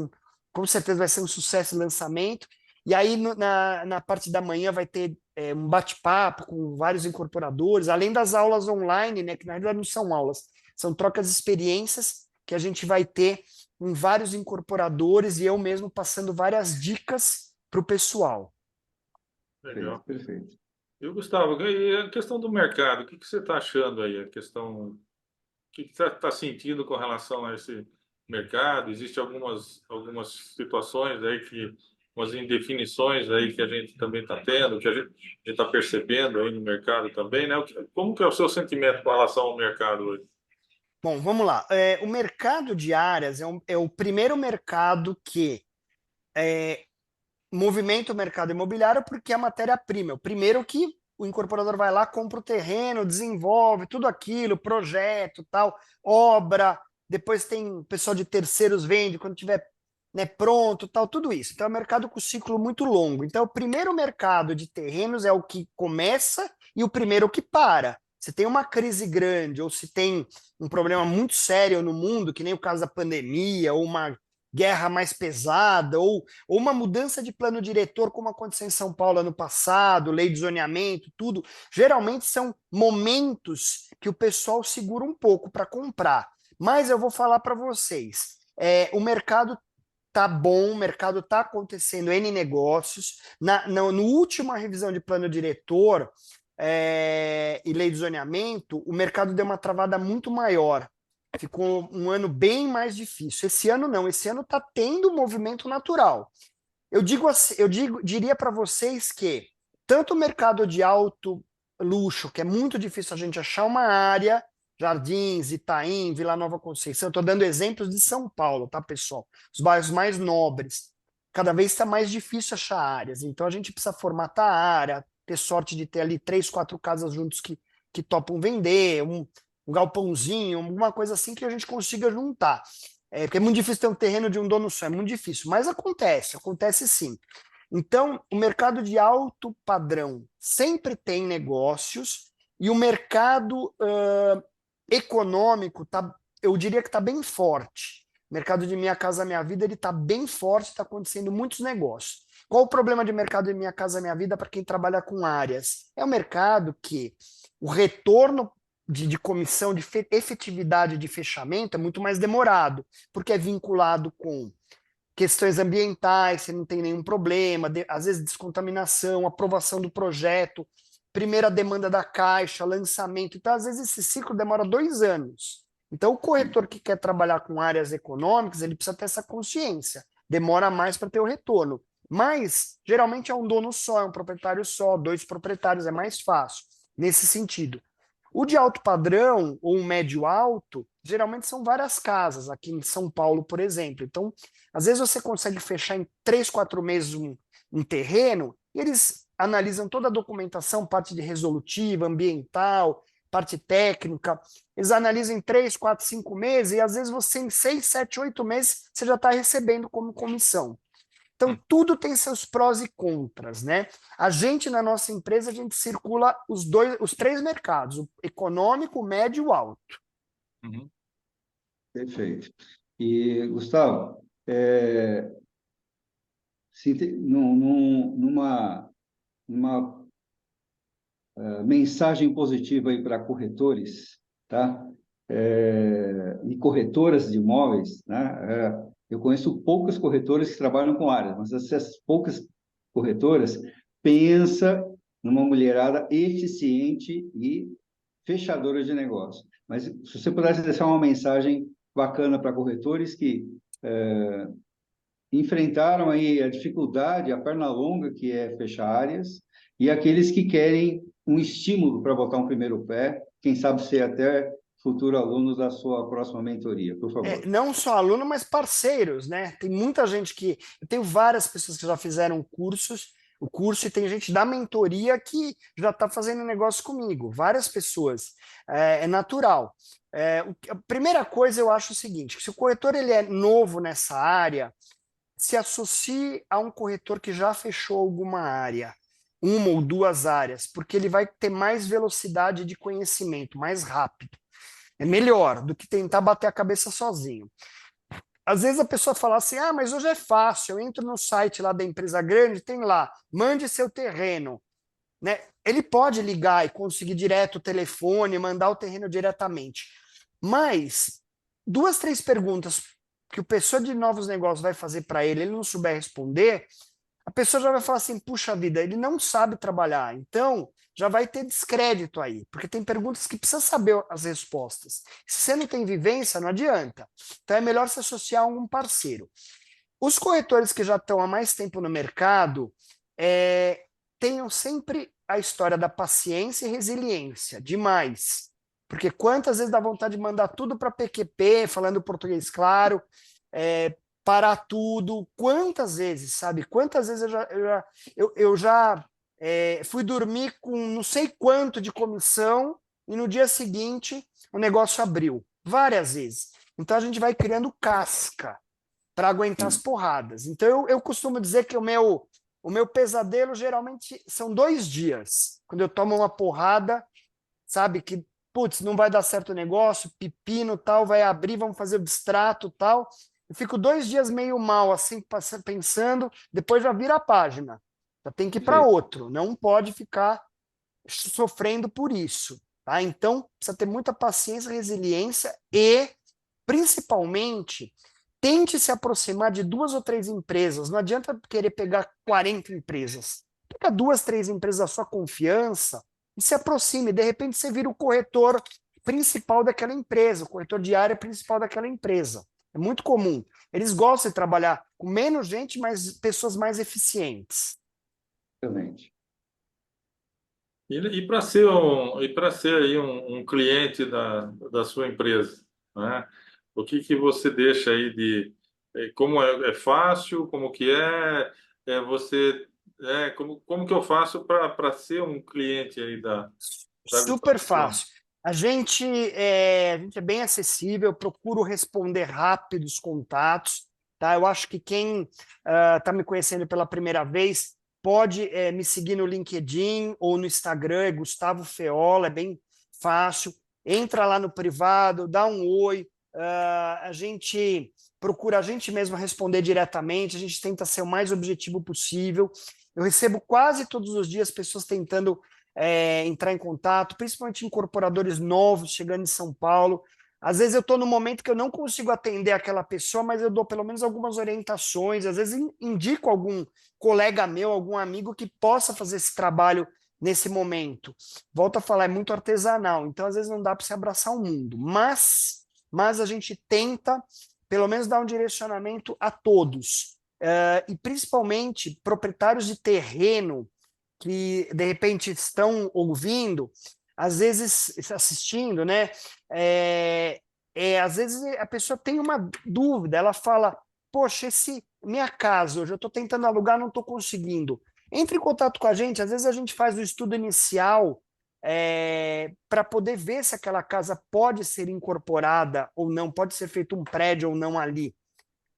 com certeza vai ser um sucesso de lançamento. E aí na parte da manhã vai ter um bate-papo com vários incorporadores, além das aulas online, né, que na realidade não são aulas, são trocas de experiências que a gente vai ter com vários incorporadores e eu mesmo passando várias dicas para o pessoal. Legal. Perfeito. E Gustavo, e a questão do mercado, o que que você está achando aí? A questão, o que que você está sentindo com relação a esse mercado? Existem algumas situações aí umas indefinições aí que a gente também está tendo, que a gente está percebendo aí no mercado também, né? Como que é o seu sentimento com relação ao mercado hoje? Bom, vamos lá. O mercado de áreas é o primeiro mercado que movimenta o mercado imobiliário porque é a matéria-prima. O primeiro que o incorporador vai lá, compra o terreno, desenvolve tudo aquilo, projeto, tal, obra, depois tem pessoal de terceiros vende quando tiver, né, pronto, tal, tudo isso. Então é um mercado com ciclo muito longo. Então o primeiro mercado de terrenos é o que começa e o primeiro que para. Se tem uma crise grande ou se tem um problema muito sério no mundo, que nem o caso da pandemia ou uma guerra mais pesada, ou uma mudança de plano diretor, como aconteceu em São Paulo ano passado, lei de zoneamento, tudo, geralmente são momentos que o pessoal segura um pouco para comprar. Mas eu vou falar para vocês, o mercado tá bom, o mercado está acontecendo N negócios. No última revisão de plano diretor e lei de zoneamento, o mercado deu uma travada muito maior. Ficou um ano bem mais difícil. Esse ano não, esse ano está tendo movimento natural. Diria para vocês que tanto o mercado de alto luxo, que é muito difícil a gente achar uma área, Jardins, Itaim, Vila Nova Conceição, estou dando exemplos de São Paulo, tá, pessoal? Os bairros mais nobres. Cada vez está mais difícil achar áreas, então a gente precisa formatar a área, ter sorte de ter ali 3, 4 casas juntos que topam vender, um galpãozinho, alguma coisa assim que a gente consiga juntar. Porque é muito difícil ter um terreno de um dono só, é muito difícil, mas acontece sim. Então, o mercado de alto padrão sempre tem negócios e o mercado econômico, eu diria que está bem forte. O mercado de Minha Casa Minha Vida ele está bem forte, está acontecendo muitos negócios. Qual o problema de mercado de Minha Casa Minha Vida para quem trabalha com áreas? É um mercado que o retorno de comissão, de efetividade de fechamento é muito mais demorado, porque é vinculado com questões ambientais, você não tem nenhum problema, às vezes descontaminação, aprovação do projeto, primeira demanda da Caixa, lançamento. Então, às vezes, esse ciclo demora 2 anos. Então, o corretor que quer trabalhar com áreas econômicas, ele precisa ter essa consciência. Demora mais para ter o retorno. Mas, geralmente, é um dono só, é um proprietário só, 2 proprietários, é mais fácil, nesse sentido. O de alto padrão, ou um médio alto, geralmente são várias casas, aqui em São Paulo, por exemplo. Então, às vezes você consegue fechar em 3, 4 meses um terreno, e eles analisam toda a documentação, parte de resolutiva, ambiental, parte técnica. Eles analisam em 3, 4, 5 meses, e às vezes você em 6, 7, 8 meses você já está recebendo como comissão. Então, tudo tem seus prós e contras, né? A gente, na nossa empresa, a gente circula os 3 mercados, o econômico, o médio e o alto. Uhum. Perfeito. E, Gustavo, se numa mensagem positiva aí para corretores, tá? E corretoras de imóveis, né? Eu conheço poucos corretores que trabalham com áreas, mas essas poucas corretoras pensa numa mulherada eficiente e fechadora de negócio. Mas se você pudesse deixar uma mensagem bacana para corretores que enfrentaram aí a dificuldade, a perna longa que é fechar áreas, e aqueles que querem um estímulo para botar um primeiro pé, quem sabe ser até futuro aluno da sua próxima mentoria, por favor. Não só aluno, mas parceiros, né? Tem muita gente que... Eu tenho várias pessoas que já fizeram o curso, e tem gente da mentoria que já está fazendo negócio comigo. Várias pessoas. É natural. A primeira coisa, eu acho o seguinte, que se o corretor ele é novo nessa área, se associe a um corretor que já fechou alguma área, uma ou duas áreas, porque ele vai ter mais velocidade de conhecimento, mais rápido. É melhor do que tentar bater a cabeça sozinho. Às vezes a pessoa fala assim, mas hoje é fácil, eu entro no site lá da empresa grande, tem lá, mande seu terreno. Né? Ele pode ligar e conseguir direto o telefone, mandar o terreno diretamente. Mas 2, 3 perguntas que o pessoa de novos negócios vai fazer para ele não souber responder, a pessoa já vai falar assim, puxa vida, ele não sabe trabalhar, então já vai ter descrédito aí, porque tem perguntas que precisa saber as respostas. Se você não tem vivência, não adianta. Então é melhor se associar a um parceiro. Os corretores que já estão há mais tempo no mercado, tenham sempre a história da paciência e resiliência, demais. Porque quantas vezes dá vontade de mandar tudo para PQP, falando português claro, parar tudo, quantas vezes, sabe? Quantas vezes eu já fui dormir com não sei quanto de comissão e no dia seguinte o negócio abriu, várias vezes. Então a gente vai criando casca para aguentar as porradas. Então eu costumo dizer que o meu pesadelo geralmente são 2 dias, quando eu tomo uma porrada, sabe, que putz, não vai dar certo o negócio, pepino tal, vai abrir, vamos fazer o distrato tal. Eu fico 2 dias meio mal, assim, pensando, depois já vira a página. Já tem que ir para outro, não pode ficar sofrendo por isso. Tá? Então, precisa ter muita paciência, resiliência e, principalmente, tente se aproximar de 2 ou 3 empresas. Não adianta querer pegar 40 empresas. Pega 2, 3 empresas da sua confiança e se aproxime. De repente, você vira o corretor principal daquela empresa, o corretor de área principal daquela empresa. É muito comum. Eles gostam de trabalhar com menos gente, mas pessoas mais eficientes. Excelente. E para ser aí um cliente da sua empresa, né? O que você deixa aí de como é fácil, como que você como que eu faço para ser um cliente aí da Super Habitação? fácil. A gente é bem acessível, eu procuro responder rápido os contatos, tá? Eu acho que quem está me conhecendo pela primeira vez pode me seguir no LinkedIn ou no Instagram, é Gustavo Feola, é bem fácil. Entra lá no privado, dá um oi, a gente procura a gente mesmo responder diretamente, a gente tenta ser o mais objetivo possível. Eu recebo quase todos os dias pessoas tentando entrar em contato, principalmente incorporadores novos chegando em São Paulo. Às vezes eu estou no momento que eu não consigo atender aquela pessoa, mas eu dou pelo menos algumas orientações, às vezes indico algum colega meu, algum amigo que possa fazer esse trabalho nesse momento. Volto a falar, é muito artesanal, então às vezes não dá para se abraçar o mundo, mas a gente tenta pelo menos dar um direcionamento a todos, e principalmente proprietários de terreno que de repente estão ouvindo, às vezes assistindo, né? Às vezes a pessoa tem uma dúvida, ela fala, poxa, minha casa, hoje eu estou tentando alugar, não estou conseguindo. Entre em contato com a gente, às vezes a gente faz o estudo inicial para poder ver se aquela casa pode ser incorporada ou não, pode ser feito um prédio ou não ali.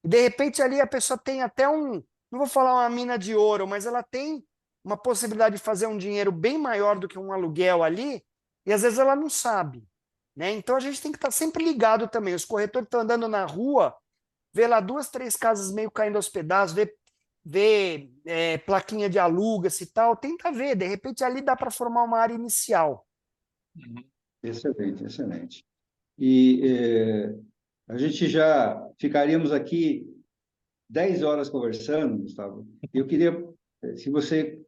E de repente ali a pessoa tem até não vou falar uma mina de ouro, mas ela tem uma possibilidade de fazer um dinheiro bem maior do que um aluguel ali, e às vezes ela não sabe. Né? Então a gente tem que estar sempre ligado também. Os corretores estão andando na rua, vê lá 2, 3 casas meio caindo aos pedaços, vê vê plaquinha de aluga-se e tal, tenta ver, de repente ali dá para formar uma área inicial. Uhum. Excelente, excelente. E a gente já ficaríamos aqui 10 horas conversando, Gustavo. Eu queria, se você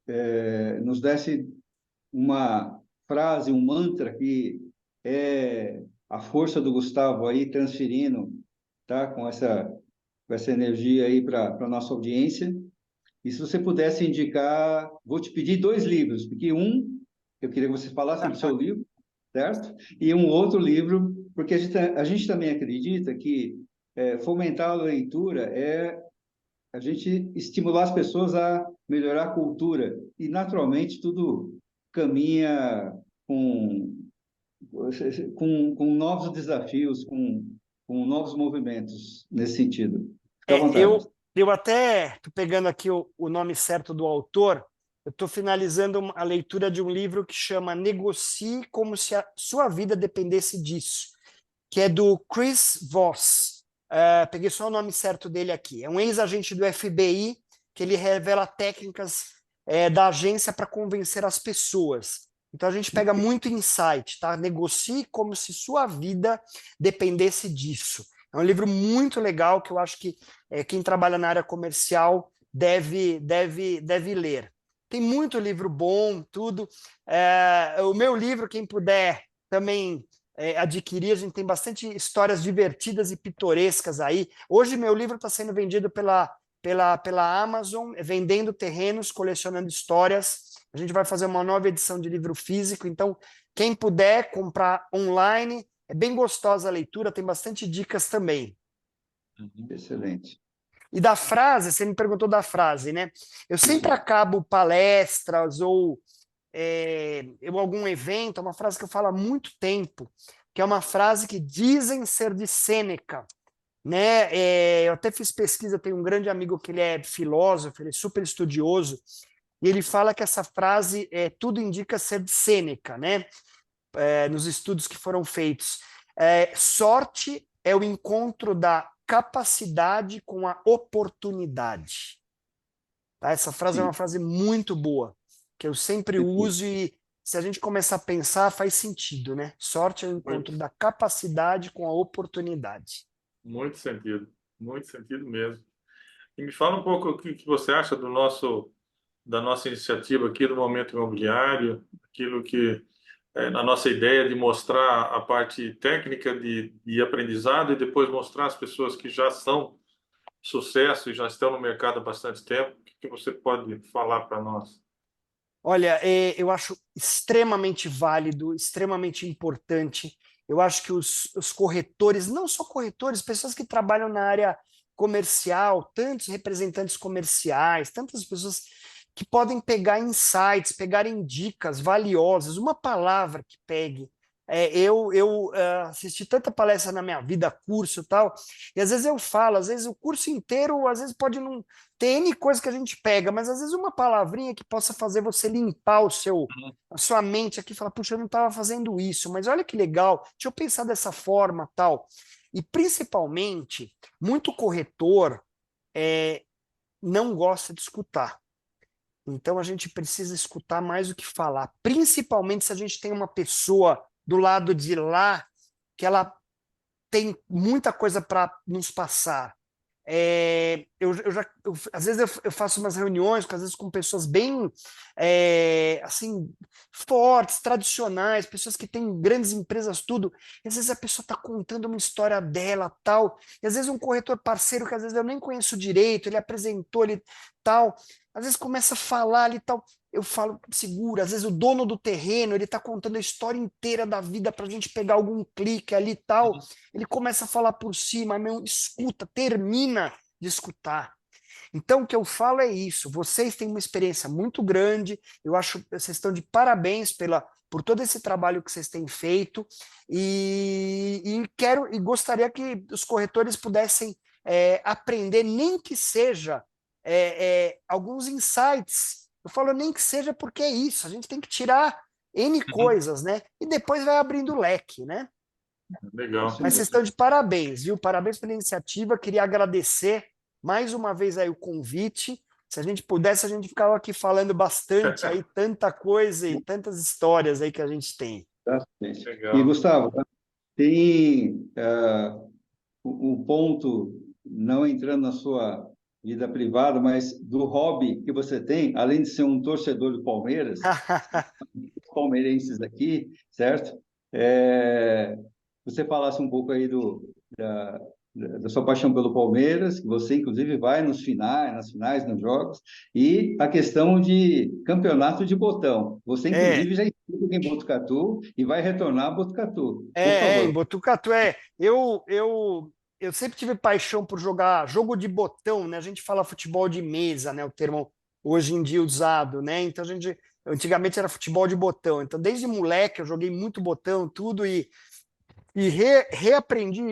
nos desse uma frase, um mantra que é a força do Gustavo aí transferindo, tá? Com essa energia aí para a nossa audiência. E se você pudesse indicar, vou te pedir 2 livros, porque eu queria que você falasse do seu livro, certo? E um outro livro, porque a gente também acredita que fomentar a leitura é a gente estimular as pessoas a melhorar a cultura. E, naturalmente, tudo caminha com, com novos desafios, com novos movimentos nesse sentido. Fique à vontade. Eu até estou pegando aqui o nome certo do autor, eu estou finalizando a leitura de um livro que chama Negocie como se a sua vida dependesse disso, que é do Chris Voss. Peguei só o nome certo dele aqui. É um ex-agente do FBI que ele revela técnicas da agência para convencer as pessoas. Então a gente pega muito insight, tá? Negocie como se sua vida dependesse disso. É um livro muito legal que eu acho que quem trabalha na área comercial deve ler. Tem muito livro bom, tudo. O meu livro, quem puder também adquirir, a gente tem bastante histórias divertidas e pitorescas aí. Hoje meu livro está sendo vendido pela Amazon, vendendo terrenos, colecionando histórias. A gente vai fazer uma nova edição de livro físico, então quem puder comprar online, é bem gostosa a leitura, tem bastante dicas também. Excelente. E da frase, você me perguntou da frase, né? Eu sempre acabo palestras ou algum evento, é uma frase que eu falo há muito tempo, que é uma frase que dizem ser de Sêneca, né? Eu até fiz pesquisa, tenho um grande amigo que ele é filósofo, ele é super estudioso, e ele fala que essa frase tudo indica ser de Sêneca, né? Nos estudos que foram feitos. Sorte é o encontro da capacidade com a oportunidade. Tá? Essa frase é uma Sim. frase muito boa, que eu sempre uso e se a gente começar a pensar, faz sentido, né? Sorte é o encontro da capacidade com a oportunidade. Muito sentido mesmo. E me fala um pouco o que você acha da nossa iniciativa aqui do Momento Imobiliário, aquilo que na nossa ideia de mostrar a parte técnica de aprendizado e depois mostrar as pessoas que já são sucesso e já estão no mercado há bastante tempo. O que você pode falar para nós? Olha, eu acho extremamente válido, extremamente importante. Eu acho que os corretores, não só corretores, pessoas que trabalham na área comercial, tantos representantes comerciais, tantas pessoas que podem pegar insights, pegarem dicas valiosas, uma palavra que pegue. Eu assisti tanta palestra na minha vida, curso e tal, e às vezes eu falo, às vezes o curso inteiro, às vezes pode não ter N coisa que a gente pega, mas às vezes uma palavrinha que possa fazer você limpar a sua mente aqui e falar, puxa, eu não estava fazendo isso, mas olha que legal, deixa eu pensar dessa forma, tal. E principalmente, muito corretor não gosta de escutar. Então a gente precisa escutar mais do que falar, principalmente se a gente tem uma pessoa do lado de lá que ela tem muita coisa para nos passar. Às vezes eu faço umas reuniões, às vezes com pessoas bem assim fortes, tradicionais, pessoas que têm grandes empresas, tudo. E às vezes a pessoa está contando uma história dela, tal. E às vezes um corretor parceiro que às vezes eu nem conheço direito, ele apresentou, ele tal. Às vezes começa a falar ali tal. Eu falo, segura. Às vezes o dono do terreno, ele está contando a história inteira da vida para a gente pegar algum clique ali tal. Ele começa a falar por cima, meu, escuta, termina de escutar. Então, o que eu falo é isso. Vocês têm uma experiência muito grande. Eu acho que vocês estão de parabéns por todo esse trabalho que vocês têm feito. E gostaria que os corretores pudessem aprender, nem que seja alguns insights. Eu falo nem que seja porque é isso. A gente tem que tirar N coisas, né? E depois vai abrindo o leque, né? Legal. Mas vocês estão de parabéns, viu? Parabéns pela iniciativa. Queria agradecer mais uma vez aí o convite Se a gente pudesse, a gente ficava aqui falando bastante aí, tanta coisa e tantas histórias aí que a gente tem. Exatamente. E, Legal. Gustavo, tem um ponto, não entrando na sua vida privada, mas do hobby que você tem, além de ser um torcedor do Palmeiras, palmeirenses aqui, certo? Você falasse um pouco aí da sua paixão pelo Palmeiras, que você, inclusive, vai nas finais, nos jogos, e a questão de campeonato de botão. Você, É, inclusive, já esteve em Botucatu e vai retornar a Botucatu. Por em favor. Botucatu, eu sempre tive paixão por jogar jogo de botão, né? A gente fala futebol de mesa, né? O termo hoje em dia usado, né? Então antigamente era futebol de botão. Então desde moleque eu joguei muito botão, tudo reaprendi,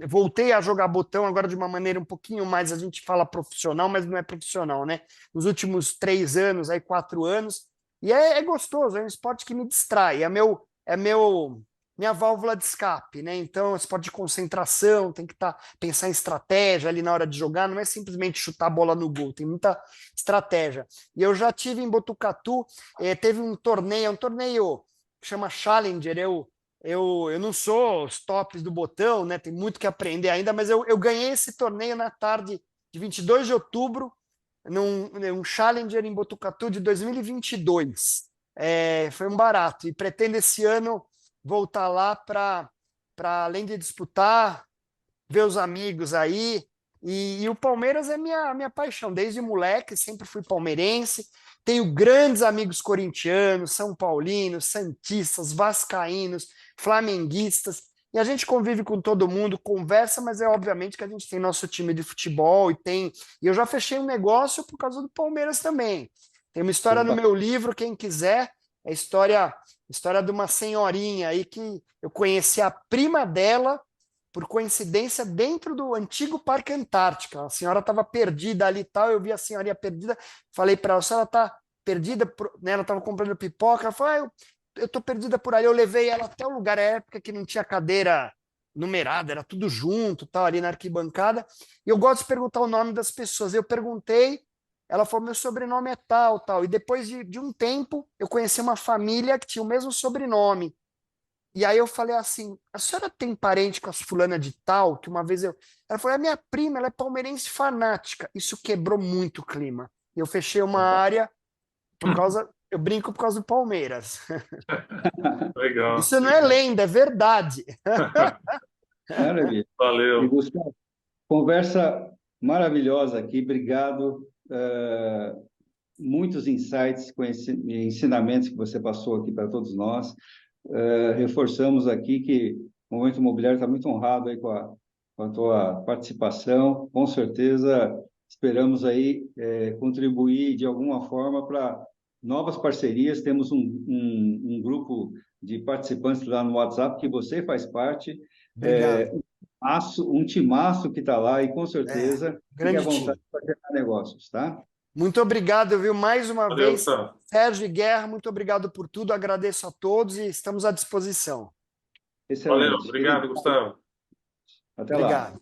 voltei a jogar botão agora de uma maneira um pouquinho mais, a gente fala profissional, mas não é profissional, né? Nos últimos 3 anos, aí 4 anos, e é gostoso, é um esporte que me distrai, minha válvula de escape, né? Então, é um esporte de concentração, tem que pensar em estratégia ali na hora de jogar, não é simplesmente chutar a bola no gol, tem muita estratégia. E eu já tive em Botucatu, teve um torneio que chama Challenger, eu não sou os tops do botão, né? Tem muito que aprender ainda, mas eu ganhei esse torneio na tarde de 22 de outubro, num Challenger em Botucatu de 2022. Foi um barato. E pretendo esse ano voltar lá para além de disputar, ver os amigos aí. E o Palmeiras é minha paixão. Desde moleque, sempre fui palmeirense. Tenho grandes amigos corintianos, são paulinos, santistas, vascaínos, flamenguistas. E a gente convive com todo mundo, conversa, mas é obviamente que a gente tem nosso time de futebol e eu já fechei um negócio por causa do Palmeiras também. Tem uma história no Opa. meu livro, quem quiser, é a história de uma senhorinha aí que eu conheci a prima dela por coincidência, dentro do antigo Parque Antártica. A senhora estava perdida ali e tal, eu vi a senhorinha perdida, falei para ela, a senhora está perdida, né? Ela estava comprando pipoca, ela falou, eu estou perdida por ali, eu levei ela até o lugar, é época que não tinha cadeira numerada, era tudo junto, tal, ali na arquibancada, e eu gosto de perguntar o nome das pessoas, eu perguntei, ela falou, meu sobrenome é tal, tal, e depois de um tempo, eu conheci uma família que tinha o mesmo sobrenome, e aí eu falei assim, a senhora tem parente com as fulana de tal? Que uma vez eu... Ela falou, é minha prima, ela é palmeirense fanática. Isso quebrou muito o clima. Eu fechei uma área eu brinco por causa do Palmeiras. Legal. Isso não é lenda, é verdade. Maravilha. E, Valeu. Gustavo, conversa maravilhosa aqui, obrigado. Muitos insights, ensinamentos que você passou aqui para todos nós. Reforçamos aqui que o Momento Imobiliário está muito honrado aí com a tua participação. Com certeza, esperamos aí contribuir de alguma forma para novas parcerias. Temos um grupo de participantes lá no WhatsApp que você faz parte. Obrigado. Um timaço que está lá e com certeza fique à Grande vontade time. para gerar negócios, tá? Muito obrigado, viu? Mais uma Valeu, vez, Gustavo. Sérgio e Guerra, muito obrigado por tudo. Agradeço a todos e estamos à disposição. Valeu. Excelente. Fique Obrigado, Gustavo. Até lá. Obrigado.